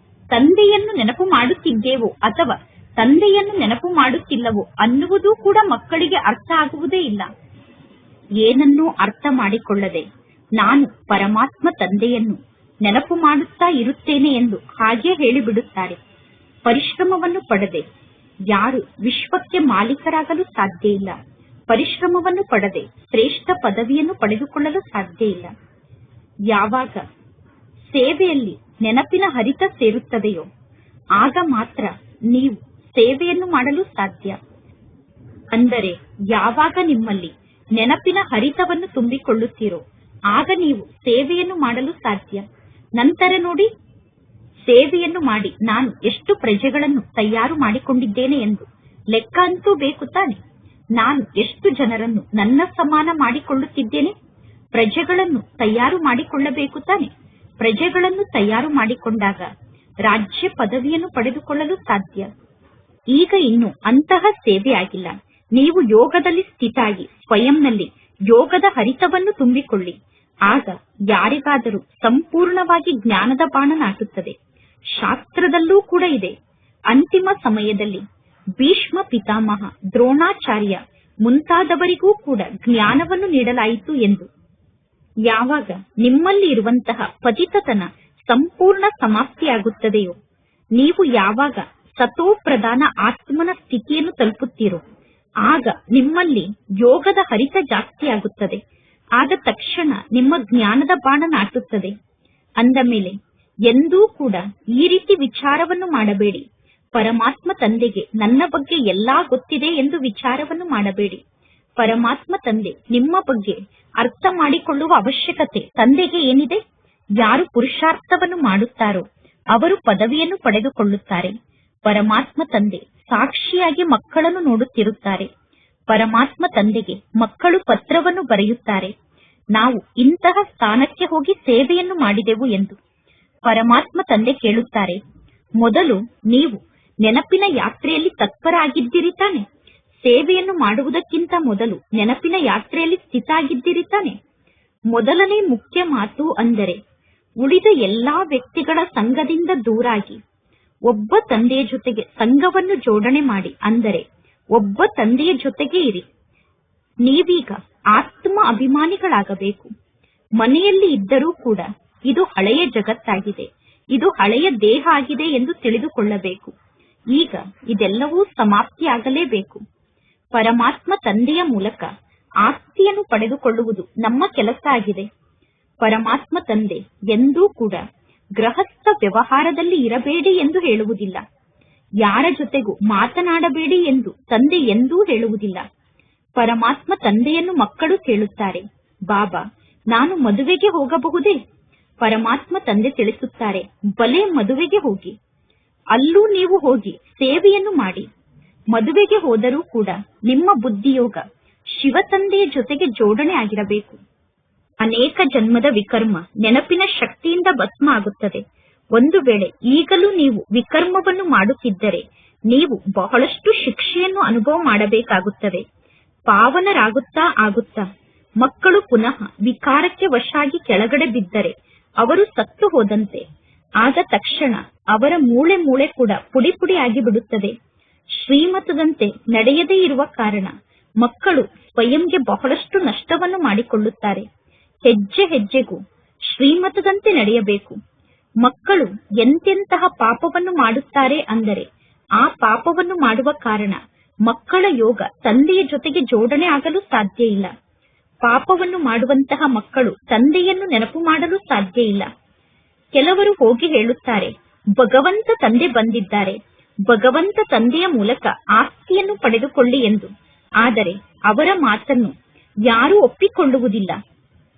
ತಂದೆಯನ್ನು ನೆನಪು ಮಾಡುತ್ತಿದ್ದೇವೋ ಅಥವಾ ತಂದೆಯನ್ನು ನೆನಪು ಮಾಡುತ್ತಿಲ್ಲವೋ ಅನ್ನುವುದೂ ಕೂಡ ಮಕ್ಕಳಿಗೆ ಅರ್ಥ ಆಗುವುದೇ ಇಲ್ಲ. ಏನನ್ನೂ ಅರ್ಥ ಮಾಡಿಕೊಳ್ಳದೆ ನಾನು ಪರಮಾತ್ಮ ತಂದೆಯನ್ನು ನೆನಪು ಮಾಡುತ್ತಾ ಇರುತ್ತೇನೆ ಎಂದು ಹಾಗೆ ಹೇಳಿಬಿಡುತ್ತಾರೆ. ಪರಿಶ್ರಮವನ್ನು ಪಡದೆ ಯಾರು ವಿಶ್ವಕ್ಕೆ ಮಾಲೀಕರಾಗಲು ಸಾಧ್ಯ ಇಲ್ಲ. ಪರಿಶ್ರಮವನ್ನು ಪಡದೆ ಶ್ರೇಷ್ಠ ಪದವಿಯನ್ನು ಪಡೆದುಕೊಳ್ಳಲು ಸಾಧ್ಯ ಇಲ್ಲ. ಯಾವಾಗ ಸೇವೆಯಲ್ಲಿ ನೆನಪಿನ ಹರಿತ ಸೇರುತ್ತದೆಯೋ ಆಗ ಮಾತ್ರ ನೀವು ಸೇವೆಯನ್ನು ಮಾಡಲು ಸಾಧ್ಯ. ಅಂದರೆ ಯಾವಾಗ ನಿಮ್ಮಲ್ಲಿ ನೆನಪಿನ ಹರಿತವನ್ನು ತುಂಬಿಕೊಳ್ಳುತ್ತೀರೋ ಆಗ ನೀವು ಸೇವೆಯನ್ನು ಮಾಡಲು ಸಾಧ್ಯ. ನಂತರ ನೋಡಿ, ಸೇವೆಯನ್ನು ಮಾಡಿ ನಾನು ಎಷ್ಟು ಪ್ರಜೆಗಳನ್ನು ತಯಾರು ಮಾಡಿಕೊಂಡಿದ್ದೇನೆ ಎಂದು ಲೆಕ್ಕ ಅಂತೂ ಬೇಕು ತಾನೆ. ನಾನು ಎಷ್ಟು ಜನರನ್ನು ನನ್ನ ಸಮಾನ ಮಾಡಿಕೊಳ್ಳುತ್ತಿದ್ದೇನೆ. ಪ್ರಜೆಗಳನ್ನು ತಯಾರು ಮಾಡಿಕೊಳ್ಳಬೇಕು ತಾನೆ. ಪ್ರಜೆಗಳನ್ನು ತಯಾರು ಮಾಡಿಕೊಂಡಾಗ ರಾಜ್ಯ ಪದವಿಯನ್ನು ಪಡೆದುಕೊಳ್ಳಲು ಸಾಧ್ಯ. ಈಗ ಇನ್ನು ಅಂತಹ ಸೇವೆ ಆಗಿಲ್ಲ. ನೀವು ಯೋಗದಲ್ಲಿ ಸ್ಥಿತಾಗಿ ಸ್ವಯಂನಲ್ಲಿ ಯೋಗದ ಹರಿತವನ್ನು ತುಂಬಿಕೊಳ್ಳಿ. ಆಗ ಯಾರಿಗಾದರೂ ಸಂಪೂರ್ಣವಾಗಿ ಜ್ಞಾನದ ಬಾಣ ನಾಟುತ್ತದೆ. ಶಾಸ್ತ್ರದಲ್ಲೂ ಕೂಡ ಇದೆ, ಅಂತಿಮ ಸಮಯದಲ್ಲಿ ಭೀಷ್ಮ ಪಿತಾಮಹ, ದ್ರೋಣಾಚಾರ್ಯ ಮುಂತಾದವರಿಗೂ ಕೂಡ ಜ್ಞಾನವನ್ನು ನೀಡಲಾಯಿತು ಎಂದು. ಯಾವಾಗ ನಿಮ್ಮಲ್ಲಿ ಇರುವಂತಹ ಪತಿತತನ ಸಂಪೂರ್ಣ ಸಮಾಪ್ತಿಯಾಗುತ್ತದೆಯೋ, ನೀವು ಯಾವಾಗ ಸತೋ ಪ್ರಧಾನ ಆತ್ಮನ ಸ್ಥಿತಿಯನ್ನು ತಲುಪುತ್ತೀರೋ, ಆಗ ನಿಮ್ಮಲ್ಲಿ ಯೋಗದ ಹರಿತ ಜಾಸ್ತಿಯಾಗುತ್ತದೆ. ಆದ ತಕ್ಷಣ ನಿಮ್ಮ ಜ್ಞಾನದ ಬಾಣ ನಾಟುತ್ತದೆ. ಅಂದ ಮೇಲೆ ಎಂದೂ ಕೂಡ ಈ ರೀತಿ ವಿಚಾರವನ್ನು ಮಾಡಬೇಡಿ, ಪರಮಾತ್ಮ ತಂದೆಗೆ ನನ್ನ ಬಗ್ಗೆ ಎಲ್ಲಾ ಗೊತ್ತಿದೆ ಎಂದು ವಿಚಾರವನ್ನು ಮಾಡಬೇಡಿ. ಪರಮಾತ್ಮ ತಂದೆ ನಿಮ್ಮ ಬಗ್ಗೆ ಅರ್ಥ ಮಾಡಿಕೊಳ್ಳುವ ಅವಶ್ಯಕತೆ ತಂದೆಗೆ ಏನಿದೆ? ಯಾರು ಪುರುಷಾರ್ಥವನ್ನು ಮಾಡುತ್ತಾರೋ ಅವರು ಪದವಿಯನ್ನು ಪಡೆದುಕೊಳ್ಳುತ್ತಾರೆ. ಪರಮಾತ್ಮ ತಂದೆ ಸಾಕ್ಷಿಯಾಗಿ ಮಕ್ಕಳನ್ನು ನೋಡುತ್ತಿರುತ್ತಾರೆ. ಪರಮಾತ್ಮ ತಂದೆಗೆ ಮಕ್ಕಳು ಪತ್ರವನ್ನು ಬರೆಯುತ್ತಾರೆ, ನಾವು ಇಂತಹ ಸ್ಥಾನಕ್ಕೆ ಹೋಗಿ ಸೇವೆಯನ್ನು ಮಾಡಿದೆವು ಎಂದು. ಪರಮಾತ್ಮ ತಂದೆ ಕೇಳುತ್ತಾರೆ, ಮೊದಲು ನೀವು ನೆನಪಿನ ಯಾತ್ರೆಯಲ್ಲಿ ತತ್ಪರ ಆಗಿದ್ದೀರಿ ತಾನೆ? ಸೇವೆಯನ್ನು ಮಾಡುವುದಕ್ಕಿಂತ ಮೊದಲು ನೆನಪಿನ ಯಾತ್ರೆಯಲ್ಲಿ ಸ್ಥಿತ ಆಗಿದ್ದೀರಿ ತಾನೆ? ಮೊದಲನೇ ಮುಖ್ಯ ಮಾತು ಅಂದರೆ ಉಳಿದ ಎಲ್ಲಾ ವ್ಯಕ್ತಿಗಳ ಸಂಘದಿಂದ ದೂರಾಗಿ ಒಬ್ಬ ತಂದೆಯ ಜೊತೆಗೆ ಸಂಘವನ್ನು ಜೋಡಣೆ ಮಾಡಿ, ಅಂದರೆ ಒಬ್ಬ ತಂದೆಯ ಜೊತೆಗೆ ಇರಿ. ನೀವೀಗ ಆತ್ಮ ಅಭಿಮಾನಿಗಳಾಗಬೇಕು. ಮನೆಯಲ್ಲಿ ಇದ್ದರೂ ಕೂಡ ಇದು ಹಳೆಯ ಜಗತ್ತಾಗಿದೆ, ಇದು ಹಳೆಯ ದೇಹ ಆಗಿದೆ ಎಂದು ತಿಳಿದುಕೊಳ್ಳಬೇಕು. ಈಗ ಇದೆಲ್ಲವೂ ಸಮಾಪ್ತಿಯಾಗಲೇಬೇಕು. ಪರಮಾತ್ಮ ತಂದೆಯ ಮೂಲಕ ಆಸ್ತಿಯನ್ನು ಪಡೆದುಕೊಳ್ಳುವುದು ನಮ್ಮ ಕೆಲಸ ಆಗಿದೆ. ಪರಮಾತ್ಮ ತಂದೆ ಎಂದೂ ಕೂಡ ಗೃಹಸ್ಥ ವ್ಯವಹಾರದಲ್ಲಿ ಇರಬೇಡಿ ಎಂದು ಹೇಳುವುದಿಲ್ಲ. ಯಾರ ಜೊತೆಗೂ ಮಾತನಾಡಬೇಡಿ ಎಂದು ತಂದೆ ಎಂದೂ ಹೇಳುವುದಿಲ್ಲ. ಪರಮಾತ್ಮ ತಂದೆಯನ್ನು ಮಕ್ಕಳು ಕೇಳುತ್ತಾರೆ, ಬಾಬಾ ನಾನು ಮದುವೆಗೆ ಹೋಗಬಹುದೇ? ಪರಮಾತ್ಮ ತಂದೆ ತಿಳಿಸುತ್ತಾರೆ, ಭಲೆ ಮದುವೆಗೆ ಹೋಗಿ, ಅಲ್ಲೂ ನೀವು ಹೋಗಿ ಸೇವೆಯನ್ನು ಮಾಡಿ. ಮದುವೆಗೆ ಹೋದರೂ ಕೂಡ ನಿಮ್ಮ ಬುದ್ಧಿಯೋಗ ಶಿವ ತಂದೆಯ ಜೊತೆಗೆ ಜೋಡಣೆ ಆಗಿರಬೇಕು. ಅನೇಕ ಜನ್ಮದ ವಿಕರ್ಮ ನೆನಪಿನ ಶಕ್ತಿಯಿಂದ ಭಸ್ಮ ಆಗುತ್ತದೆ. ಒಂದು ವೇಳೆ ಈಗಲೂ ನೀವು ವಿಕರ್ಮವನ್ನು ಮಾಡುತ್ತಿದ್ದರೆ ನೀವು ಬಹಳಷ್ಟು ಶಿಕ್ಷೆಯನ್ನು ಅನುಭವ ಮಾಡಬೇಕಾಗುತ್ತದೆ. ಪಾವನರಾಗುತ್ತಾ ಆಗುತ್ತಾ ಮಕ್ಕಳು ಪುನಃ ವಿಕಾರಕ್ಕೆ ವಶಾಗಿ ಕೆಳಗಡೆ ಬಿದ್ದರೆ ಅವರು ಸತ್ತು ಹೋದಂತೆ. ಆದ ತಕ್ಷಣ ಅವರ ಮೂಳೆ ಮೂಳೆ ಕೂಡ ಪುಡಿ ಪುಡಿ ಆಗಿ ಬಿಡುತ್ತದೆ. ಶ್ರೀಮತದಂತೆ ನಡೆಯದೇ ಇರುವ ಕಾರಣ ಮಕ್ಕಳು ಸ್ವಯಂಗೆ ಬಹಳಷ್ಟು ನಷ್ಟವನ್ನು ಮಾಡಿಕೊಳ್ಳುತ್ತಾರೆ. ಹೆಜ್ಜೆ ಹೆಜ್ಜೆಗೂ ಶ್ರೀಮತದಂತೆ ನಡೆಯಬೇಕು. ಮಕ್ಕಳು ಎಂತೆಂತಹ ಪಾಪವನ್ನು ಮಾಡುತ್ತಾರೆ ಅಂದರೆ ಆ ಪಾಪವನ್ನು ಮಾಡುವ ಕಾರಣ ಮಕ್ಕಳ ಯೋಗ ತಂದೆಯ ಜೊತೆಗೆ ಜೋಡಣೆ ಆಗಲು ಸಾಧ್ಯ ಇಲ್ಲ. ಪಾಪವನ್ನು ಮಾಡುವಂತಹ ಮಕ್ಕಳು ತಂದೆಯನ್ನು ನೆನಪು ಮಾಡಲು ಸಾಧ್ಯ ಇಲ್ಲ. ಕೆಲವರು ಹೋಗಿ ಹೇಳುತ್ತಾರೆ, ಭಗವಂತ ತಂದೆ ಬಂದಿದ್ದಾರೆ, ಭಗವಂತ ತಂದೆಯ ಮೂಲಕ ಆಸ್ತಿಯನ್ನು ಪಡೆದುಕೊಳ್ಳಿ ಎಂದು. ಆದರೆ ಅವರ ಮಾತನ್ನು ಯಾರೂ ಒಪ್ಪಿಕೊಳ್ಳುವುದಿಲ್ಲ.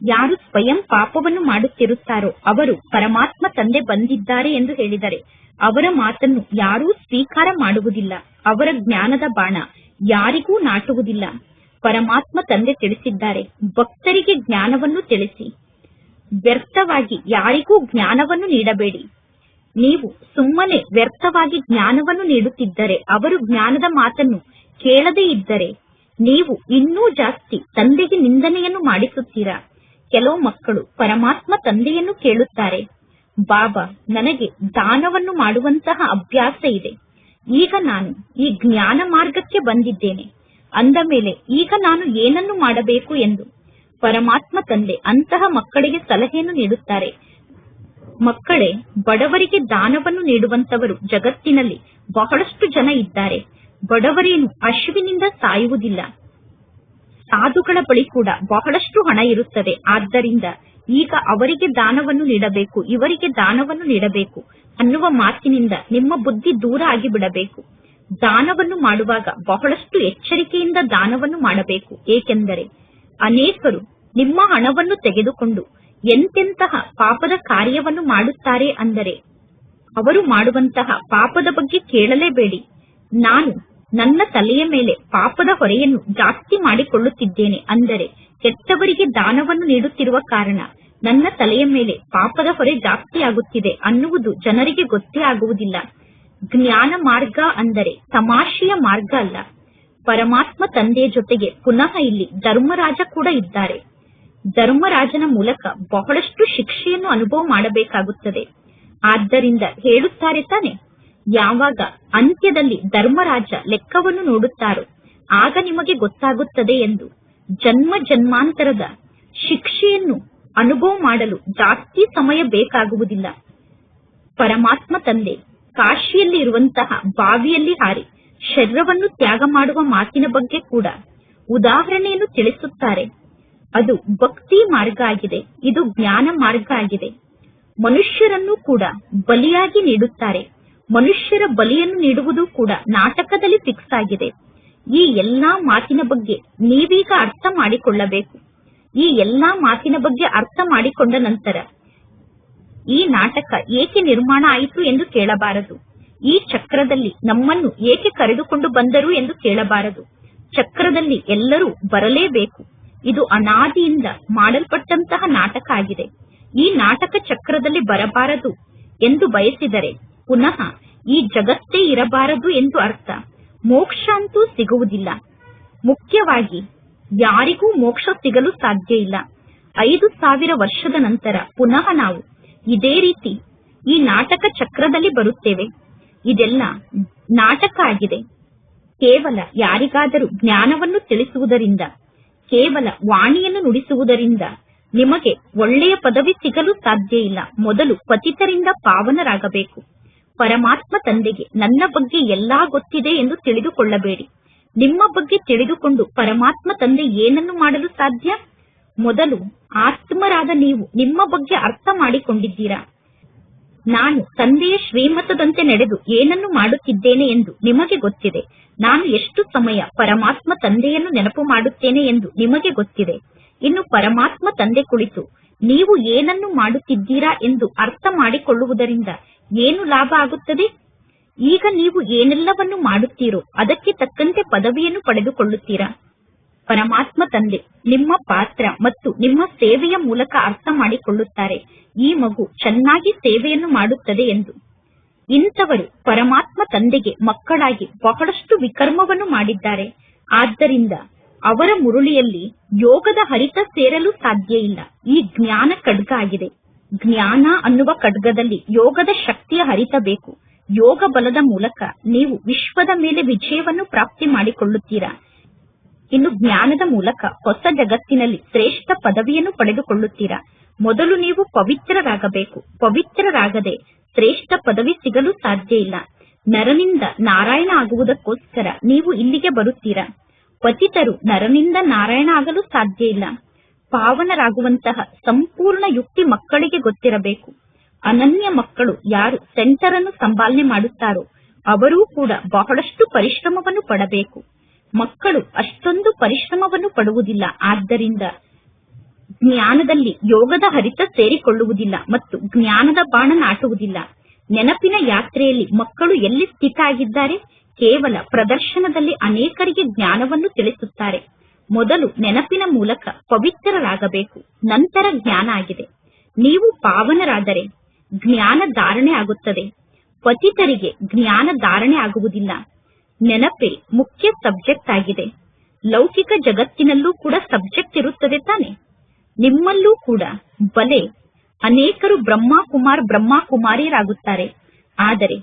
ಯಾರು ಸ್ವಯಂ ಪಾಪವನ್ನು ಮಾಡುತ್ತಿರುತ್ತಾರೋ ಅವರು ಪರಮಾತ್ಮ ತಂದೆ ಬಂದಿದ್ದಾರೆ ಎಂದು ಹೇಳಿದರೆ ಅವರ ಮಾತನ್ನು ಯಾರೂ ಸ್ವೀಕಾರ ಮಾಡುವುದಿಲ್ಲ. ಅವರ ಜ್ಞಾನದ ಬಾಣ ಯಾರಿಗೂ ನಾಟುವುದಿಲ್ಲ. ಪರಮಾತ್ಮ ತಂದೆ ತಿಳಿಸಿದ್ದಾರೆ, ಭಕ್ತರಿಗೆ ಜ್ಞಾನವನ್ನು ತಿಳಿಸಿ, ವ್ಯರ್ಥವಾಗಿ ಯಾರಿಗೂ ಜ್ಞಾನವನ್ನು ನೀಡಬೇಡಿ. ನೀವು ಸುಮ್ಮನೆ ವ್ಯರ್ಥವಾಗಿ ಜ್ಞಾನವನ್ನು ನೀಡುತ್ತಿದ್ದರೆ, ಅವರು ಜ್ಞಾನದ ಮಾತನ್ನು ಕೇಳದೇ ಇದ್ದರೆ ನೀವು ಇನ್ನೂ ಜಾಸ್ತಿ ತಂದೆಗೆ ನಿಂದನೆಯನ್ನು ಮಾಡಿಸುತ್ತೀರಾ. ಕೆಲವು ಮಕ್ಕಳು ಪರಮಾತ್ಮ ತಂದೆಯನ್ನು ಕೇಳುತ್ತಾರೆ, ಬಾಬಾ ನನಗೆ ದಾನವನ್ನು ಮಾಡುವಂತಹ ಅಭ್ಯಾಸ ಇದೆ, ಈಗ ನಾನು ಈ ಜ್ಞಾನ ಮಾರ್ಗಕ್ಕೆ ಬಂದಿದ್ದೇನೆ, ಅಂದ ಮೇಲೆ ಈಗ ನಾನು ಏನನ್ನು ಮಾಡಬೇಕು ಎಂದು. ಪರಮಾತ್ಮ ತಂದೆ ಅಂತಹ ಮಕ್ಕಳಿಗೆ ಸಲಹೆಯನ್ನು ನೀಡುತ್ತಾರೆ, ಮಕ್ಕಳೇ, ಬಡವರಿಗೆ ದಾನವನ್ನು ನೀಡುವಂತವರು ಜಗತ್ತಿನಲ್ಲಿ ಬಹಳಷ್ಟು ಜನ ಇದ್ದಾರೆ. ಬಡವರೇನು ಹಸಿವಿನಿಂದ ಸಾಯುವುದಿಲ್ಲ. ಸಾಧುಗಳ ಬಳಿ ಕೂಡ ಬಹಳಷ್ಟು ಹಣ ಇರುತ್ತದೆ. ಆದ್ದರಿಂದ ಈಗ ಅವರಿಗೆ ದಾನವನ್ನು ನೀಡಬೇಕು, ಇವರಿಗೆ ದಾನವನ್ನು ನೀಡಬೇಕು ಅನ್ನುವ ಮಾತಿನಿಂದ ನಿಮ್ಮ ಬುದ್ಧಿ ದೂರ ಆಗಿಬಿಡಬೇಕು. ದಾನವನ್ನು ಮಾಡುವಾಗ ಬಹಳಷ್ಟು ಎಚ್ಚರಿಕೆಯಿಂದ ದಾನವನ್ನು ಮಾಡಬೇಕು. ಏಕೆಂದರೆ ಅನೇಕರು ನಿಮ್ಮ ಹಣವನ್ನು ತೆಗೆದುಕೊಂಡು ಎಂತೆಂತಹ ಪಾಪದ ಕಾರ್ಯವನ್ನು ಮಾಡುತ್ತಾರೆ ಅಂದರೆ ಅವರು ಮಾಡುವಂತಹ ಪಾಪದ ಬಗ್ಗೆ ಕೇಳಲೇಬೇಡಿ. ನಾನು ನನ್ನ ತಲೆಯ ಮೇಲೆ ಪಾಪದ ಹೊರೆಯನ್ನು ಜಾಸ್ತಿ ಮಾಡಿಕೊಳ್ಳುತ್ತಿದ್ದೇನೆ, ಅಂದರೆ ಕೆಟ್ಟವರಿಗೆ ದಾನವನ್ನು ನೀಡುತ್ತಿರುವ ಕಾರಣ ನನ್ನ ತಲೆಯ ಮೇಲೆ ಪಾಪದ ಹೊರೆ ಜಾಸ್ತಿ ಆಗುತ್ತಿದೆ ಅನ್ನುವುದು ಜನರಿಗೆ ಗೊತ್ತೇ ಆಗುವುದಿಲ್ಲ. ಜ್ಞಾನ ಮಾರ್ಗ ಅಂದರೆ ತಮಾಷೆಯ ಮಾರ್ಗ ಅಲ್ಲ. ಪರಮಾತ್ಮ ತಂದೆಯ ಜೊತೆಗೆ ಪುನಃ ಇಲ್ಲಿ ಧರ್ಮರಾಜ ಕೂಡ ಇದ್ದಾರೆ. ಧರ್ಮರಾಜನ ಮೂಲಕ ಬಹಳಷ್ಟು ಶಿಕ್ಷೆಯನ್ನು ಅನುಭವ ಮಾಡಬೇಕಾಗುತ್ತದೆ. ಆದ್ದರಿಂದ ಹೇಳುತ್ತಾರೆ ತಾನೆ, ಯಾವಾಗ ಅಂತ್ಯದಲ್ಲಿ ಧರ್ಮರಾಜ ಲೆಕ್ಕವನ್ನು ನೋಡುತ್ತಾರೋ ಆಗ ನಿಮಗೆ ಗೊತ್ತಾಗುತ್ತದೆ ಎಂದು. ಜನ್ಮ ಜನ್ಮಾಂತರದ ಶಿಕ್ಷೆಯನ್ನು ಅನುಭವ ಮಾಡಲು ಜಾಸ್ತಿ ಸಮಯ ಬೇಕಾಗುವುದಿಲ್ಲ. ಪರಮಾತ್ಮ ತಂದೆ ಕಾಶಿಯಲ್ಲಿ ಇರುವಂತಹ ಬಾವಿಯಲ್ಲಿ ಹಾರಿ ಶರೀರವನ್ನು ತ್ಯಾಗ ಮಾಡುವ ಮಾತಿನ ಬಗ್ಗೆ ಕೂಡ ಉದಾಹರಣೆಯನ್ನು ತಿಳಿಸುತ್ತಾರೆ. ಅದು ಭಕ್ತಿ ಮಾರ್ಗ ಆಗಿದೆ, ಇದು ಜ್ಞಾನ ಮಾರ್ಗ ಆಗಿದೆ. ಮನುಷ್ಯರನ್ನು ಕೂಡ ಬಲಿಯಾಗಿ ನೀಡುತ್ತಾರೆ. ಮನುಷ್ಯರ ಬಲಿಯನ್ನು ನೀಡುವುದು ಕೂಡ ನಾಟಕದಲ್ಲಿ ಫಿಕ್ಸ್ ಆಗಿದೆ. ಈ ಎಲ್ಲಾ ಮಾತಿನ ಬಗ್ಗೆ ನೀವೀಗ ಅರ್ಥ ಮಾಡಿಕೊಳ್ಳಬೇಕು. ಈ ಎಲ್ಲಾ ಮಾತಿನ ಬಗ್ಗೆ ಅರ್ಥ ಮಾಡಿಕೊಂಡ ನಂತರ ಈ ನಾಟಕ ಏಕೆ ನಿರ್ಮಾಣ ಆಯಿತು ಎಂದು ಕೇಳಬಾರದು. ಈ ಚಕ್ರದಲ್ಲಿ ನಮ್ಮನ್ನು ಏಕೆ ಕರೆದುಕೊಂಡು ಬಂದರು ಎಂದು ಕೇಳಬಾರದು. ಚಕ್ರದಲ್ಲಿ ಎಲ್ಲರೂ ಬರಲೇಬೇಕು. ಇದು ಅನಾದಿಯಿಂದ ಮಾಡಲ್ಪಟ್ಟಂತಹ ನಾಟಕ ಆಗಿದೆ. ಈ ನಾಟಕ ಚಕ್ರದಲ್ಲಿ ಬರಬಾರದು ಎಂದು ಬಯಸಿದರೆ ಪುನಃ ಈ ಜಗತ್ತೇ ಇರಬಾರದು ಎಂದು ಅರ್ಥ. ಮೋಕ್ಷ ಅಂತೂ ಸಿಗುವುದಿಲ್ಲ. ಮುಖ್ಯವಾಗಿ ಯಾರಿಗೂ ಮೋಕ್ಷ ಸಿಗಲು ಸಾಧ್ಯ ಇಲ್ಲ. 5000 ವರ್ಷದ ನಂತರ ಪುನಃ ನಾವು ಇದೇ ರೀತಿ ಈ ನಾಟಕ ಚಕ್ರದಲ್ಲಿ ಬರುತ್ತೇವೆ. ಇದೆಲ್ಲ ನಾಟಕ ಆಗಿದೆ. ಕೇವಲ ಯಾರಿಗಾದರೂ ಜ್ಞಾನವನ್ನು ತಿಳಿಸುವುದರಿಂದ, ಕೇವಲ ವಾಣಿಯನ್ನು ನುಡಿಸುವುದರಿಂದ ನಿಮಗೆ ಒಳ್ಳೆಯ ಪದವಿ ಸಿಗಲು ಸಾಧ್ಯ ಇಲ್ಲ. ಮೊದಲು ಪತಿತರಿಂದ ಪಾವನರಾಗಬೇಕು. ಪರಮಾತ್ಮ ತಂದೆಗೆ ನನ್ನ ಬಗ್ಗೆ ಎಲ್ಲಾ ಗೊತ್ತಿದೆ ಎಂದು ತಿಳಿದುಕೊಳ್ಳಬೇಡಿ. ನಿಮ್ಮ ಬಗ್ಗೆ ತಿಳಿದುಕೊಂಡು ಪರಮಾತ್ಮ ತಂದೆ ಏನನ್ನು ಮಾಡಲು ಸಾಧ್ಯ? ಮೊದಲು ಆತ್ಮರಾದ ನೀವು ನಿಮ್ಮ ಬಗ್ಗೆ ಅರ್ಥ ಮಾಡಿಕೊಂಡಿದ್ದೀರಾ. ನಾನು ತಂದೆಯ ಶ್ರೀಮತದಂತೆ ನಡೆದು ಏನನ್ನು ಮಾಡುತ್ತಿದ್ದೇನೆ ಎಂದು ನಿಮಗೆ ಗೊತ್ತಿದೆ. ನಾನು ಎಷ್ಟು ಸಮಯ ಪರಮಾತ್ಮ ತಂದೆಯನ್ನು ನೆನಪು ಮಾಡುತ್ತೇನೆ ಎಂದು ನಿಮಗೆ ಗೊತ್ತಿದೆ. ಇನ್ನು ಪರಮಾತ್ಮ ತಂದೆ ಕುಳಿತು ನೀವು ಏನನ್ನು ಮಾಡುತ್ತಿದ್ದೀರಾ ಎಂದು ಅರ್ಥ ಮಾಡಿಕೊಳ್ಳುವುದರಿಂದ ಏನು ಲಾಭ ಆಗುತ್ತದೆ? ಈಗ ನೀವು ಏನೆಲ್ಲವನ್ನು ಮಾಡುತ್ತೀರೋ ಅದಕ್ಕೆ ತಕ್ಕಂತೆ ಪದವಿಯನ್ನು ಪಡೆದುಕೊಳ್ಳುತ್ತೀರಾ. ಪರಮಾತ್ಮ ತಂದೆ ನಿಮ್ಮ ಪಾತ್ರ ಮತ್ತು ನಿಮ್ಮ ಸೇವೆಯ ಮೂಲಕ ಅರ್ಥ ಮಾಡಿಕೊಳ್ಳುತ್ತಾರೆ. ಈ ಮಗು ಚೆನ್ನಾಗಿ ಸೇವೆಯನ್ನು ಮಾಡುತ್ತದೆ ಎಂದು. ಇಂಥವರು ಪರಮಾತ್ಮ ತಂದೆಗೆ ಮಕ್ಕಳಾಗಿ ಬಹಳಷ್ಟು ವಿಕರ್ಮವನ್ನು ಮಾಡಿದ್ದಾರೆ. ಆದ್ದರಿಂದ ಅವರ ಮುರುಳಿಯಲ್ಲಿ ಯೋಗದ ಹರಿತ ಸೇರಲು ಸಾಧ್ಯ ಇಲ್ಲ. ಈ ಜ್ಞಾನ ಖಡ್ಗ ಆಗಿದೆ. ಜ್ಞಾನ ಅನ್ನುವ ಖಡ್ಗದಲ್ಲಿ ಯೋಗದ ಶಕ್ತಿಯ ಹರಿತ ಬೇಕು. ಯೋಗ ಬಲದ ಮೂಲಕ ನೀವು ವಿಶ್ವದ ಮೇಲೆ ವಿಜಯವನ್ನು ಪ್ರಾಪ್ತಿ ಮಾಡಿಕೊಳ್ಳುತ್ತೀರಾ. ಇನ್ನು ಜ್ಞಾನದ ಮೂಲಕ ಹೊಸ ಜಗತ್ತಿನಲ್ಲಿ ಶ್ರೇಷ್ಠ ಪದವಿಯನ್ನು ಪಡೆದುಕೊಳ್ಳುತ್ತೀರಾ. ಮೊದಲು ನೀವು ಪವಿತ್ರರಾಗಬೇಕು. ಪವಿತ್ರರಾಗದೆ ಶ್ರೇಷ್ಠ ಪದವಿ ಸಿಗಲು ಸಾಧ್ಯ ಇಲ್ಲ. ನರನಿಂದ ನಾರಾಯಣ ಆಗುವುದಕ್ಕೋಸ್ಕರ ನೀವು ಇಲ್ಲಿಗೆ ಬರುತ್ತೀರಾ. ಪತಿತರು ನರನಿಂದ ನಾರಾಯಣ ಆಗಲು ಸಾಧ್ಯ ಇಲ್ಲ. ಪಾವನರಾಗುವಂತಹ ಸಂಪೂರ್ಣ ಯುಕ್ತಿ ಮಕ್ಕಳಿಗೆ ಗೊತ್ತಿರಬೇಕು. ಅನನ್ಯ ಮಕ್ಕಳು ಯಾರು ಸೆಂಟರ್ ಅನ್ನು ಸಂಪಾಲನೆ ಮಾಡುತ್ತಾರೋ ಅವರೂ ಕೂಡ ಬಹಳಷ್ಟು ಪರಿಶ್ರಮವನ್ನು ಪಡಬೇಕು. ಮಕ್ಕಳು ಅಷ್ಟೊಂದು ಪರಿಶ್ರಮವನ್ನು ಪಡುವುದಿಲ್ಲ. ಆದ್ದರಿಂದ ಜ್ಞಾನದಲ್ಲಿ ಯೋಗದ ಹರಿತ ಸೇರಿಕೊಳ್ಳುವುದಿಲ್ಲ ಮತ್ತು ಜ್ಞಾನದ ಬಾಣ ನಾಟುವುದಿಲ್ಲ. ನೆನಪಿನ ಯಾತ್ರೆಯಲ್ಲಿ ಮಕ್ಕಳು ಎಲ್ಲಿ ಸ್ಥಿತ ಆಗಿದ್ದಾರೆ? ಕೇವಲ ಪ್ರದರ್ಶನದಲ್ಲಿ ಅನೇಕರಿಗೆ ಜ್ಞಾನವನ್ನು ತಿಳಿಸುತ್ತಾರೆ. ಮೊದಲು ನೆನಪಿನ ಮೂಲಕ ಪವಿತ್ರರಾಗಬೇಕು, ನಂತರ ಜ್ಞಾನ ಆಗಿದೆ. ನೀವು ಪಾವನರಾದರೆ ಜ್ಞಾನ ಧಾರಣೆ ಆಗುತ್ತದೆ. ಪತಿತರಿಗೆ ಜ್ಞಾನ ಧಾರಣೆ ಆಗುವುದಿಲ್ಲ. ನೆನಪೇ ಮುಖ್ಯ ಸಬ್ಜೆಕ್ಟ್ ಆಗಿದೆ. ಲೌಕಿಕ ಜಗತ್ತಿನಲ್ಲೂ ಕೂಡ ಸಬ್ಜೆಕ್ಟ್ ಇರುತ್ತದೆ ತಾನೆ. ನಿಮ್ಮಲ್ಲೂ ಕೂಡ ಬಲೆ ಅನೇಕರು ಬ್ರಹ್ಮ ಕುಮಾರಿಯರಾಗುತ್ತಾರೆ. ಆದರೆ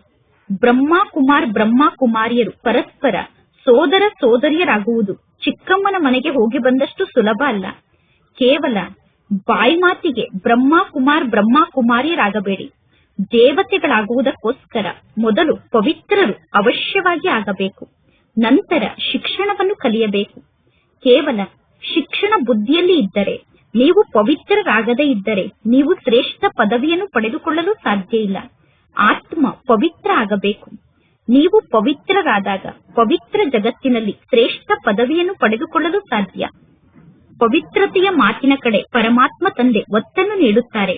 ಬ್ರಹ್ಮ ಕುಮಾರಿಯರು ಪರಸ್ಪರ ಸೋದರ ಸೋದರಿಯರಾಗುವುದು ಚಿಕ್ಕಮ್ಮನ ಮನೆಗೆ ಹೋಗಿ ಬಂದಷ್ಟು ಸುಲಭ ಅಲ್ಲ. ಕೇವಲ ಬಾಯಿ ಮಾತಿಗೆ ಬ್ರಹ್ಮ ಕುಮಾರಿಯರಾಗಬೇಡಿ. ದೇವತೆಗಳಾಗುವುದಕ್ಕೋಸ್ಕರ ಮೊದಲು ಪವಿತ್ರರು ಅವಶ್ಯವಾಗಿ ಆಗಬೇಕು. ನಂತರ ಶಿಕ್ಷಣವನ್ನು ಕಲಿಯಬೇಕು. ಕೇವಲ ಶಿಕ್ಷಣ ಬುದ್ಧಿಯಲ್ಲಿ ಇದ್ದರೆ, ನೀವು ಪವಿತ್ರರಾಗದೇ ಇದ್ದರೆ ನೀವು ಶ್ರೇಷ್ಠ ಪದವಿಯನ್ನು ಪಡೆದುಕೊಳ್ಳಲು ಸಾಧ್ಯ ಇಲ್ಲ. ಆತ್ಮ ಪವಿತ್ರ ಆಗಬೇಕು. ನೀವು ಪವಿತ್ರರಾದಾಗ ಪವಿತ್ರ ಜಗತ್ತಿನಲ್ಲಿ ಶ್ರೇಷ್ಠ ಪದವಿಯನ್ನು ಪಡೆದುಕೊಳ್ಳಲು ಸಾಧ್ಯ. ಪವಿತ್ರತೆಯ ಮಾತಿನ ಕಡೆ ಪರಮಾತ್ಮ ತಂದೆ ಒತ್ತನ್ನು ನೀಡುತ್ತಾರೆ.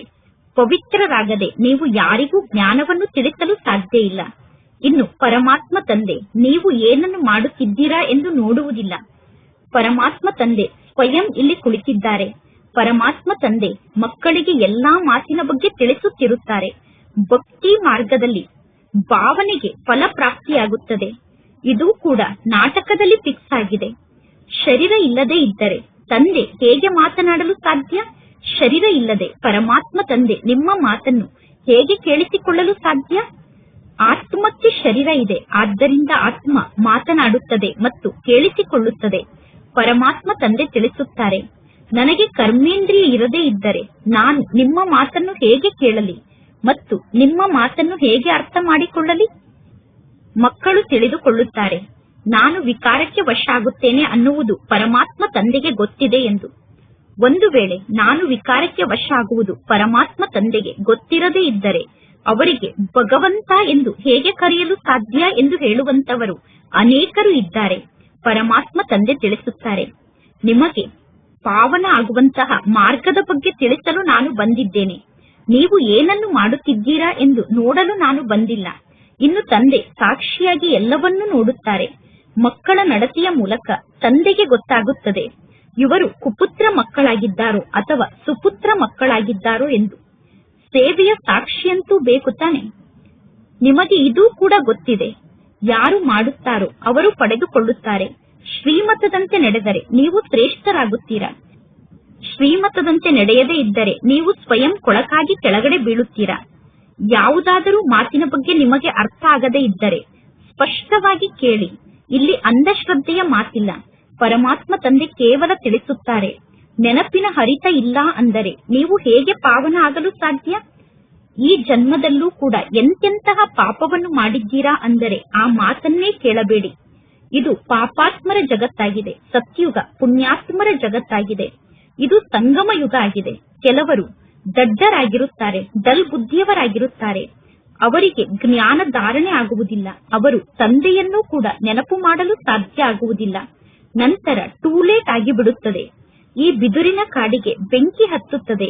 ಪವಿತ್ರರಾಗದೆ ನೀವು ಯಾರಿಗೂ ಜ್ಞಾನವನ್ನು ತಿಳಿಸಲು ಸಾಧ್ಯ ಇಲ್ಲ. ಇನ್ನು ಪರಮಾತ್ಮ ತಂದೆ ನೀವು ಏನನ್ನು ಮಾಡುತ್ತಿದ್ದೀರಾ ಎಂದು ನೋಡುವುದಿಲ್ಲ. ಪರಮಾತ್ಮ ತಂದೆ ಸ್ವಯಂ ಇಲ್ಲಿ ಕುಳಿತಿದ್ದಾರೆ. ಪರಮಾತ್ಮ ತಂದೆ ಮಕ್ಕಳಿಗೆ ಎಲ್ಲಾ ಮಾತಿನ ಬಗ್ಗೆ ತಿಳಿಸುತ್ತಿರುತ್ತಾರೆ. ಭಕ್ತಿ ಮಾರ್ಗದಲ್ಲಿ ಭಾವನೆಗೆ ಫಲ ಪ್ರಾಪ್ತಿಯಾಗುತ್ತದೆ. ಇದು ಕೂಡ ನಾಟಕದಲ್ಲಿ ಫಿಕ್ಸ್ ಆಗಿದೆ. ಶರೀರ ಇಲ್ಲದೆ ಇದ್ದರೆ ತಂದೆ ಹೇಗೆ ಮಾತನಾಡಲು ಸಾಧ್ಯ? ಶರೀರ ಇಲ್ಲದೆ ಪರಮಾತ್ಮ ತಂದೆ ನಿಮ್ಮ ಮಾತನ್ನು ಹೇಗೆ ಕೇಳಿಸಿಕೊಳ್ಳಲು ಸಾಧ್ಯ? ಆತ್ಮಕ್ಕೆ ಶರೀರ ಇದೆ, ಆದ್ದರಿಂದ ಆತ್ಮ ಮಾತನಾಡುತ್ತದೆ ಮತ್ತು ಕೇಳಿಸಿಕೊಳ್ಳುತ್ತದೆ. ಪರಮಾತ್ಮ ತಂದೆ ತಿಳಿಸುತ್ತಾರೆ, ನನಗೆ ಕರ್ಮೇಂದ್ರಿಯ ಇರದೇ ಇದ್ದರೆ ನಾನು ನಿಮ್ಮ ಮಾತನ್ನು ಹೇಗೆ ಕೇಳಲಿ ಮತ್ತು ನಿಮ್ಮ ಮಾತನ್ನು ಹೇಗೆ ಅರ್ಥ ಮಾಡಿಕೊಳ್ಳಲಿ? ಮಕ್ಕಳು ತಿಳಿದುಕೊಳ್ಳುತ್ತಾರೆ, ನಾನು ವಿಕಾರಕ್ಕೆ ವಶ ಆಗುತ್ತೇನೆ ಅನ್ನುವುದು ಪರಮಾತ್ಮ ತಂದೆಗೆ ಗೊತ್ತಿದೆ ಎಂದು. ಒಂದು ವೇಳೆ ನಾನು ವಿಕಾರಕ್ಕೆ ವಶ ಆಗುವುದು ಪರಮಾತ್ಮ ತಂದೆಗೆ ಗೊತ್ತಿರದೇ ಇದ್ದರೆ ಅವರಿಗೆ ಭಗವಂತ ಎಂದು ಹೇಗೆ ಕರೆಯಲು ಸಾಧ್ಯ ಎಂದು ಹೇಳುವಂತವರು ಅನೇಕರು ಇದ್ದಾರೆ. ಪರಮಾತ್ಮ ತಂದೆ ತಿಳಿಸುತ್ತಾರೆ, ನಿಮಗೆ ಪಾವನ ಆಗುವಂತಹ ಮಾರ್ಗದ ಬಗ್ಗೆ ತಿಳಿಸಲು ನಾನು ಬಂದಿದ್ದೇನೆ. ನೀವು ಏನನ್ನು ಮಾಡುತ್ತಿದ್ದೀರಾ ಎಂದು ನೋಡಲು ನಾನು ಬಂದಿಲ್ಲ. ಇನ್ನು ತಂದೆ ಸಾಕ್ಷಿಯಾಗಿ ಎಲ್ಲವನ್ನೂ ನೋಡುತ್ತಾರೆ. ಮಕ್ಕಳ ನಡತೆಯ ಮೂಲಕ ತಂದೆಗೆ ಗೊತ್ತಾಗುತ್ತದೆ ಇವರು ಕುಪುತ್ರ ಮಕ್ಕಳಾಗಿದ್ದಾರೋ ಅಥವಾ ಸುಪುತ್ರ ಮಕ್ಕಳಾಗಿದ್ದಾರೋ ಎಂದು. ಸೇವೆಯ ಸಾಕ್ಷಿಯಂತೂ ಬೇಕು ತಾನೆ? ನಿಮಗೆ ಇದೂ ಕೂಡ ಗೊತ್ತಿದೆ, ಯಾರು ಮಾಡುತ್ತಾರೋ ಅವರು ಪಡೆದುಕೊಳ್ಳುತ್ತಾರೆ. ಶ್ರೀಮತದಂತೆ ನಡೆದರೆ ನೀವು ಶ್ರೇಷ್ಠರಾಗುತ್ತೀರಾ. ಶ್ರೀಮತದಂತೆ ನಡೆಯದೇ ಇದ್ದರೆ ನೀವು ಸ್ವಯಂ ಕೊಳಕಾಗಿ ಕೆಳಗಡೆ ಬೀಳುತ್ತೀರಾ. ಯಾವುದಾದರೂ ಮಾತಿನ ಬಗ್ಗೆ ನಿಮಗೆ ಅರ್ಥ ಆಗದೇ ಇದ್ದರೆ ಸ್ಪಷ್ಟವಾಗಿ ಕೇಳಿ. ಇಲ್ಲಿ ಅಂಧಶ್ರದ್ಧೆಯ ಮಾತಿಲ್ಲ. ಪರಮಾತ್ಮ ತಂದೆ ಕೇವಲ ತಿಳಿಸುತ್ತಾರೆ, ನೆನಪಿನ ಹರಿತ ಇಲ್ಲ ಅಂದರೆ ನೀವು ಹೇಗೆ ಪಾವನ ಆಗಲು ಸಾಧ್ಯ? ಈ ಜನ್ಮದಲ್ಲೂ ಕೂಡ ಎಂತೆಂತಹ ಪಾಪವನ್ನು ಮಾಡಿದ್ದೀರಾ ಅಂದರೆ ಆ ಮಾತನ್ನೇ ಕೇಳಬೇಡಿ. ಇದು ಪಾಪಾತ್ಮರ ಜಗತ್ತಾಗಿದೆ, ಸತ್ಯುಗ ಪುಣ್ಯಾತ್ಮರ ಜಗತ್ತಾಗಿದೆ. ಇದು ಸಂಗಮ ಯುಗ ಆಗಿದೆ. ಕೆಲವರು ದಡ್ಡರಾಗಿರುತ್ತಾರೆ, ಡಲ್ ಬುದ್ಧಿಯವರಾಗಿರುತ್ತಾರೆ. ಅವರಿಗೆ ಜ್ಞಾನ ಧಾರಣೆ ಆಗುವುದಿಲ್ಲ. ಅವರು ತಂದೆಯನ್ನೂ ಕೂಡ ನೆನಪು ಮಾಡಲು ಸಾಧ್ಯ ಆಗುವುದಿಲ್ಲ. ನಂತರ ಟೂ ಲೇಟ್ ಆಗಿಬಿಡುತ್ತದೆ. ಈ ಬಿದುರಿನ ಕಾಡಿಗೆ ಬೆಂಕಿ ಹತ್ತುತ್ತದೆ.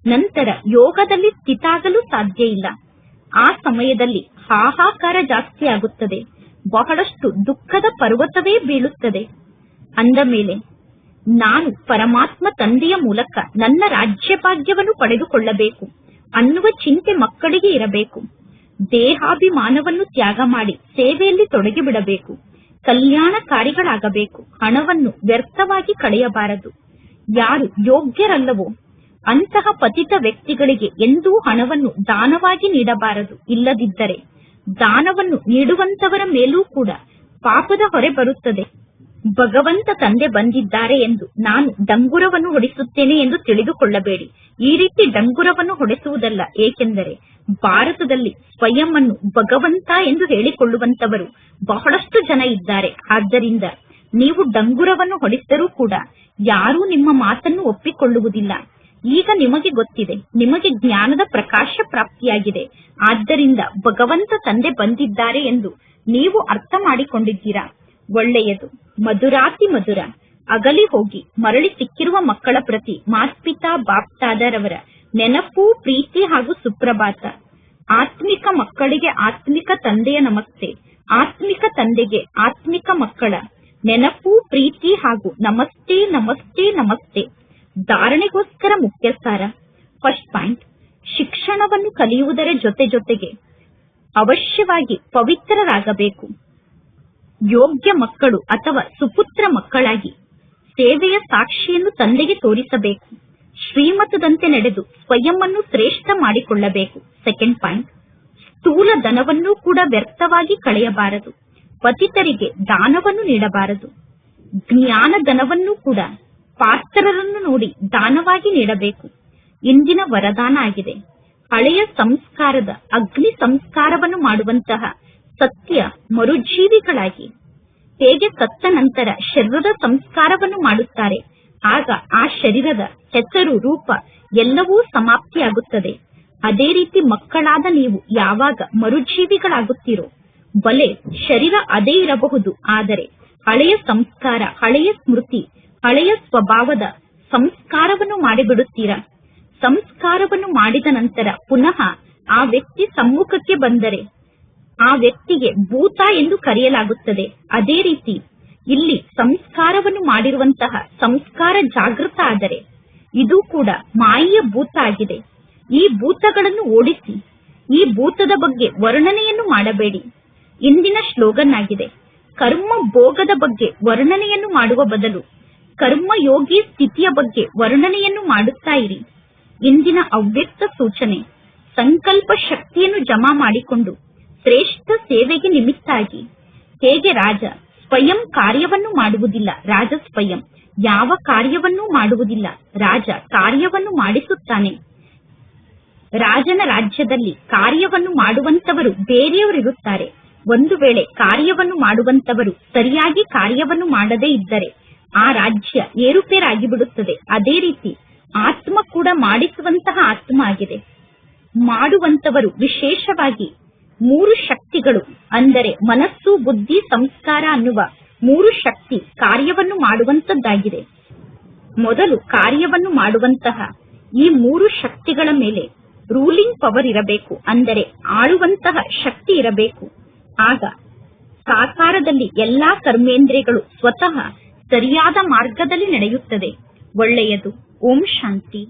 ನಂತರ ಯೋಗದಲ್ಲಿ ಸ್ಥಿತಾಗಲು ಸಾಧ್ಯ ಇಲ್ಲ. ಆ ಸಮಯದಲ್ಲಿ ಹಾಹಾಕಾರ ಜಾಸ್ತಿ ಆಗುತ್ತದೆ. ಬಹಳಷ್ಟು ದುಃಖದ ಪರ್ವತವೇ ಬೀಳುತ್ತದೆ. ಅಂದ ಮೇಲೆ ನಾನು ಪರಮಾತ್ಮ ತಂದೆಯ ಮೂಲಕ ನನ್ನ ರಾಜ್ಯಭಾಗ್ಯವನ್ನು ಪಡೆದುಕೊಳ್ಳಬೇಕು ಅನ್ನುವ ಚಿಂತೆ ಮಕ್ಕಳಿಗೆ ಇರಬೇಕು. ದೇಹಾಭಿಮಾನವನ್ನು ತ್ಯಾಗ ಮಾಡಿ ಸೇವೆಯಲ್ಲಿ ತೊಡಗಿಬಿಡಬೇಕು. ಕಲ್ಯಾಣಕಾರಿಗಳಾಗಬೇಕು. ಹಣವನ್ನು ವ್ಯರ್ಥವಾಗಿ ಕಳೆಯಬಾರದು. ಯಾರು ಯೋಗ್ಯರಲ್ಲವೋ ಅಂತಹ ಪತಿತ ವ್ಯಕ್ತಿಗಳಿಗೆ ಎಂದೂ ಹಣವನ್ನು ದಾನವಾಗಿ ನೀಡಬಾರದು. ಇಲ್ಲದಿದ್ದರೆ ದಾನವನ್ನು ನೀಡುವಂತವರ ಮೇಲೂ ಕೂಡ ಪಾಪದ ಹೊರೆ ಬರುತ್ತದೆ. ಭಗವಂತ ತಂದೆ ಬಂದಿದ್ದಾರೆ ಎಂದು ನಾನು ಡಂಗುರವನ್ನು ಹೊಡಿಸುತ್ತೇನೆ ಎಂದು ತಿಳಿದುಕೊಳ್ಳಬೇಡಿ. ಈ ರೀತಿ ಡಂಗುರವನ್ನು ಹೊಡೆಸುವುದಲ್ಲ. ಏಕೆಂದರೆ ಭಾರತದಲ್ಲಿ ಸ್ವಯಂ ಅನ್ನು ಭಗವಂತ ಎಂದು ಹೇಳಿಕೊಳ್ಳುವಂತವರು ಬಹಳಷ್ಟು ಜನ ಇದ್ದಾರೆ. ಆದ್ದರಿಂದ ನೀವು ಡಂಗುರವನ್ನು ಹೊಡೆಸಿದರೂ ಕೂಡ ಯಾರೂ ನಿಮ್ಮ ಮಾತನ್ನು ಒಪ್ಪಿಕೊಳ್ಳುವುದಿಲ್ಲ. ಈಗ ನಿಮಗೆ ಗೊತ್ತಿದೆ, ನಿಮಗೆ ಜ್ಞಾನದ ಪ್ರಕಾಶ ಪ್ರಾಪ್ತಿಯಾಗಿದೆ. ಆದ್ದರಿಂದ ಭಗವಂತ ತಂದೆ ಬಂದಿದ್ದಾರೆ ಎಂದು ನೀವು ಅರ್ಥ ಮಾಡಿಕೊಂಡಿದ್ದೀರಾ. ಒಳ್ಳೆಯದು. ಮಧುರಾತಿ ಮಧುರ. ಅಗಲಿ ಹೋಗಿ ಮರಳಿ ಸಿಕ್ಕಿರುವ ಮಕ್ಕಳ ಪ್ರತಿ ಮಾತ್ಪಿತಾ ಬಾಪ್ತಾದರವರ ನೆನಪು, ಪ್ರೀತಿ ಹಾಗೂ ಸುಪ್ರಭಾತ. ಆತ್ಮಿಕ ಮಕ್ಕಳಿಗೆ ಆತ್ಮಿಕ ತಂದೆಯ ನಮಸ್ತೆ. ಆತ್ಮಿಕ ತಂದೆಗೆ ಆತ್ಮಿಕ ಮಕ್ಕಳ ನೆನಪು, ಪ್ರೀತಿ ಹಾಗೂ ನಮಸ್ತೆ ನಮಸ್ತೆ ನಮಸ್ತೆ. ಧಾರಣೆಗೋಸ್ಕರ ಮುಖ್ಯ ಸಾರ. ಫಸ್ಟ್ ಪಾಯಿಂಟ್, ಶಿಕ್ಷಣವನ್ನು ಕಲಿಯುವುದರ ಜೊತೆ ಜೊತೆಗೆ ಅವಶ್ಯವಾಗಿ ಪವಿತ್ರರಾಗಬೇಕು. ಯೋಗ್ಯ ಮಕ್ಕಳು ಅಥವಾ ಸುಪುತ್ರ ಮಕ್ಕಳಾಗಿ ಸೇವೆಯ ಸಾಕ್ಷಿಯನ್ನು ತಂದೆಗೆ ತೋರಿಸಬೇಕು. ಶ್ರೀಮತದಂತೆ ನಡೆದು ಸ್ವಯಂ ಅನ್ನು ಶ್ರೇಷ್ಠ ಮಾಡಿಕೊಳ್ಳಬೇಕು. ಸೆಕೆಂಡ್ ಪಾಯಿಂಟ್, ಸ್ಥೂಲ ಧನವನ್ನೂ ಕೂಡ ವ್ಯರ್ಥವಾಗಿ ಕಳೆಯಬಾರದು. ಪತಿತರಿಗೆ ದಾನವನ್ನು ನೀಡಬಾರದು. ಜ್ಞಾನ ಧನವನ್ನೂ ಕೂಡ ಪಾತ್ರರನ್ನು ನೋಡಿ ದಾನವಾಗಿ ನೀಡಬೇಕು. ಇಂದಿನ ವರದಾನ ಆಗಿದೆ. ಹಳೆಯ ಸಂಸ್ಕಾರದ ಅಗ್ನಿ ಸಂಸ್ಕಾರವನ್ನು ಮಾಡುವಂತಹ ಸತ್ಯ ಮರುಜೀವಿಗಳಾಗಿ ಹೇಗೆ ಸತ್ತ ನಂತರ ಶರೀರದ ಸಂಸ್ಕಾರವನ್ನು ಮಾಡುತ್ತಾರೆ, ಆಗ ಆ ಶರೀರದ ಹೆಸರು, ರೂಪ ಎಲ್ಲವೂ ಸಮಾಪ್ತಿಯಾಗುತ್ತದೆ. ಅದೇ ರೀತಿ ಮಕ್ಕಳಾದ ನೀವು ಯಾವಾಗ ಮರುಜೀವಿಗಳಾಗುತ್ತೀರೋ, ಬಲೆ ಶರೀರ ಅದೇ ಇರಬಹುದು, ಆದರೆ ಹಳೆಯ ಸಂಸ್ಕಾರ, ಹಳೆಯ ಸ್ಮೃತಿ, ಹಳೆಯ ಸ್ವಭಾವದ ಸಂಸ್ಕಾರವನ್ನು ಮಾಡಿಬಿಡುತ್ತೀರಾ. ಸಂಸ್ಕಾರವನ್ನು ಮಾಡಿದ ನಂತರ ಪುನಃ ಆ ವ್ಯಕ್ತಿ ಸಮ್ಮುಖಕ್ಕೆ ಬಂದರೆ ಆ ವ್ಯಕ್ತಿಗೆ ಭೂತ ಎಂದು ಕರೆಯಲಾಗುತ್ತದೆ. ಅದೇ ರೀತಿ ಇಲ್ಲಿ ಸಂಸ್ಕಾರವನ್ನು ಮಾಡಿರುವಂತಹ ಸಂಸ್ಕಾರ ಜಾಗೃತ ಆದರೆ ಇದು ಕೂಡ ಮಾಯೆಯ ಭೂತ ಆಗಿದೆ. ಈ ಭೂತಗಳನ್ನು ಓಡಿಸಿ. ಈ ಭೂತದ ಬಗ್ಗೆ ವರ್ಣನೆಯನ್ನು ಮಾಡಬೇಡಿ. ಇಂದಿನ ಸ್ಲೋಗನ್ ಆಗಿದೆ, ಕರ್ಮ ಭೋಗದ ಬಗ್ಗೆ ವರ್ಣನೆಯನ್ನು ಮಾಡುವ ಬದಲು ಕರ್ಮಯೋಗಿ ಸ್ಥಿತಿಯ ಬಗ್ಗೆ ವರ್ಣನೆಯನ್ನು ಮಾಡುತ್ತಾ ಇರಿ. ಇಂದಿನ ಅವ್ಯಕ್ತ ಸೂಚನೆ, ಸಂಕಲ್ಪ ಶಕ್ತಿಯನ್ನು ಜಮಾ ಮಾಡಿಕೊಂಡು ಶ್ರೇಷ್ಠ ಸೇವೆಗೆ ನಿಮಿತ್ತಾಗಿ. ಹೇಗೆ ರಾಜ ಸ್ವಯಂ ಕಾರ್ಯವನ್ನು ಮಾಡುವುದಿಲ್ಲ, ರಾಜ ಸ್ವಯಂ ಯಾವ ಕಾರ್ಯವನ್ನೂ ಮಾಡುವುದಿಲ್ಲ, ರಾಜ ಕಾರ್ಯವನ್ನು ಮಾಡಿಸುತ್ತಾನೆ. ರಾಜನ ರಾಜ್ಯದಲ್ಲಿ ಕಾರ್ಯವನ್ನು ಮಾಡುವಂತವರು ಬೇರೆಯವರಿರುತ್ತಾರೆ. ಒಂದು ವೇಳೆ ಕಾರ್ಯವನ್ನು ಮಾಡುವಂತವರು ಸರಿಯಾಗಿ ಕಾರ್ಯವನ್ನು ಮಾಡದೇ ಇದ್ದರೆ ಆ ರಾಜ್ಯ ಏರುಪೇರಾಗಿ ಬಿಡುತ್ತದೆ. ಅದೇ ರೀತಿ ಆತ್ಮ ಕೂಡ ಮಾಡಿಸುವಂತಹ ಆತ್ಮ ಆಗಿದೆ. ಮಾಡುವಂತವರು ವಿಶೇಷವಾಗಿ 3 ಶಕ್ತಿಗಳು, ಅಂದರೆ ಮನಸ್ಸು, ಬುದ್ಧಿ, ಸಂಸ್ಕಾರ ಅನ್ನುವ 3 ಶಕ್ತಿ ಕಾರ್ಯವನ್ನು ಮಾಡುವಂತದ್ದಾಗಿದೆ. ಮೊದಲು ಕಾರ್ಯವನ್ನು ಮಾಡುವಂತಹ ಈ 3 ಶಕ್ತಿಗಳ ಮೇಲೆ ರೂಲಿಂಗ್ ಪವರ್ ಇರಬೇಕು, ಅಂದರೆ ಆಳುವಂತಹ ಶಕ್ತಿ ಇರಬೇಕು. ಆಗ ಸಾಕಾರದಲ್ಲಿ ಎಲ್ಲಾ ಕರ್ಮೇಂದ್ರಿಯಗಳು ಸ್ವತಃ ಸರಿಯಾದ ಮಾರ್ಗದಲ್ಲಿ ನಡೆಯುತ್ತದೆ. ಒಳ್ಳೆಯದು. ಓಂ ಶಾಂತಿ.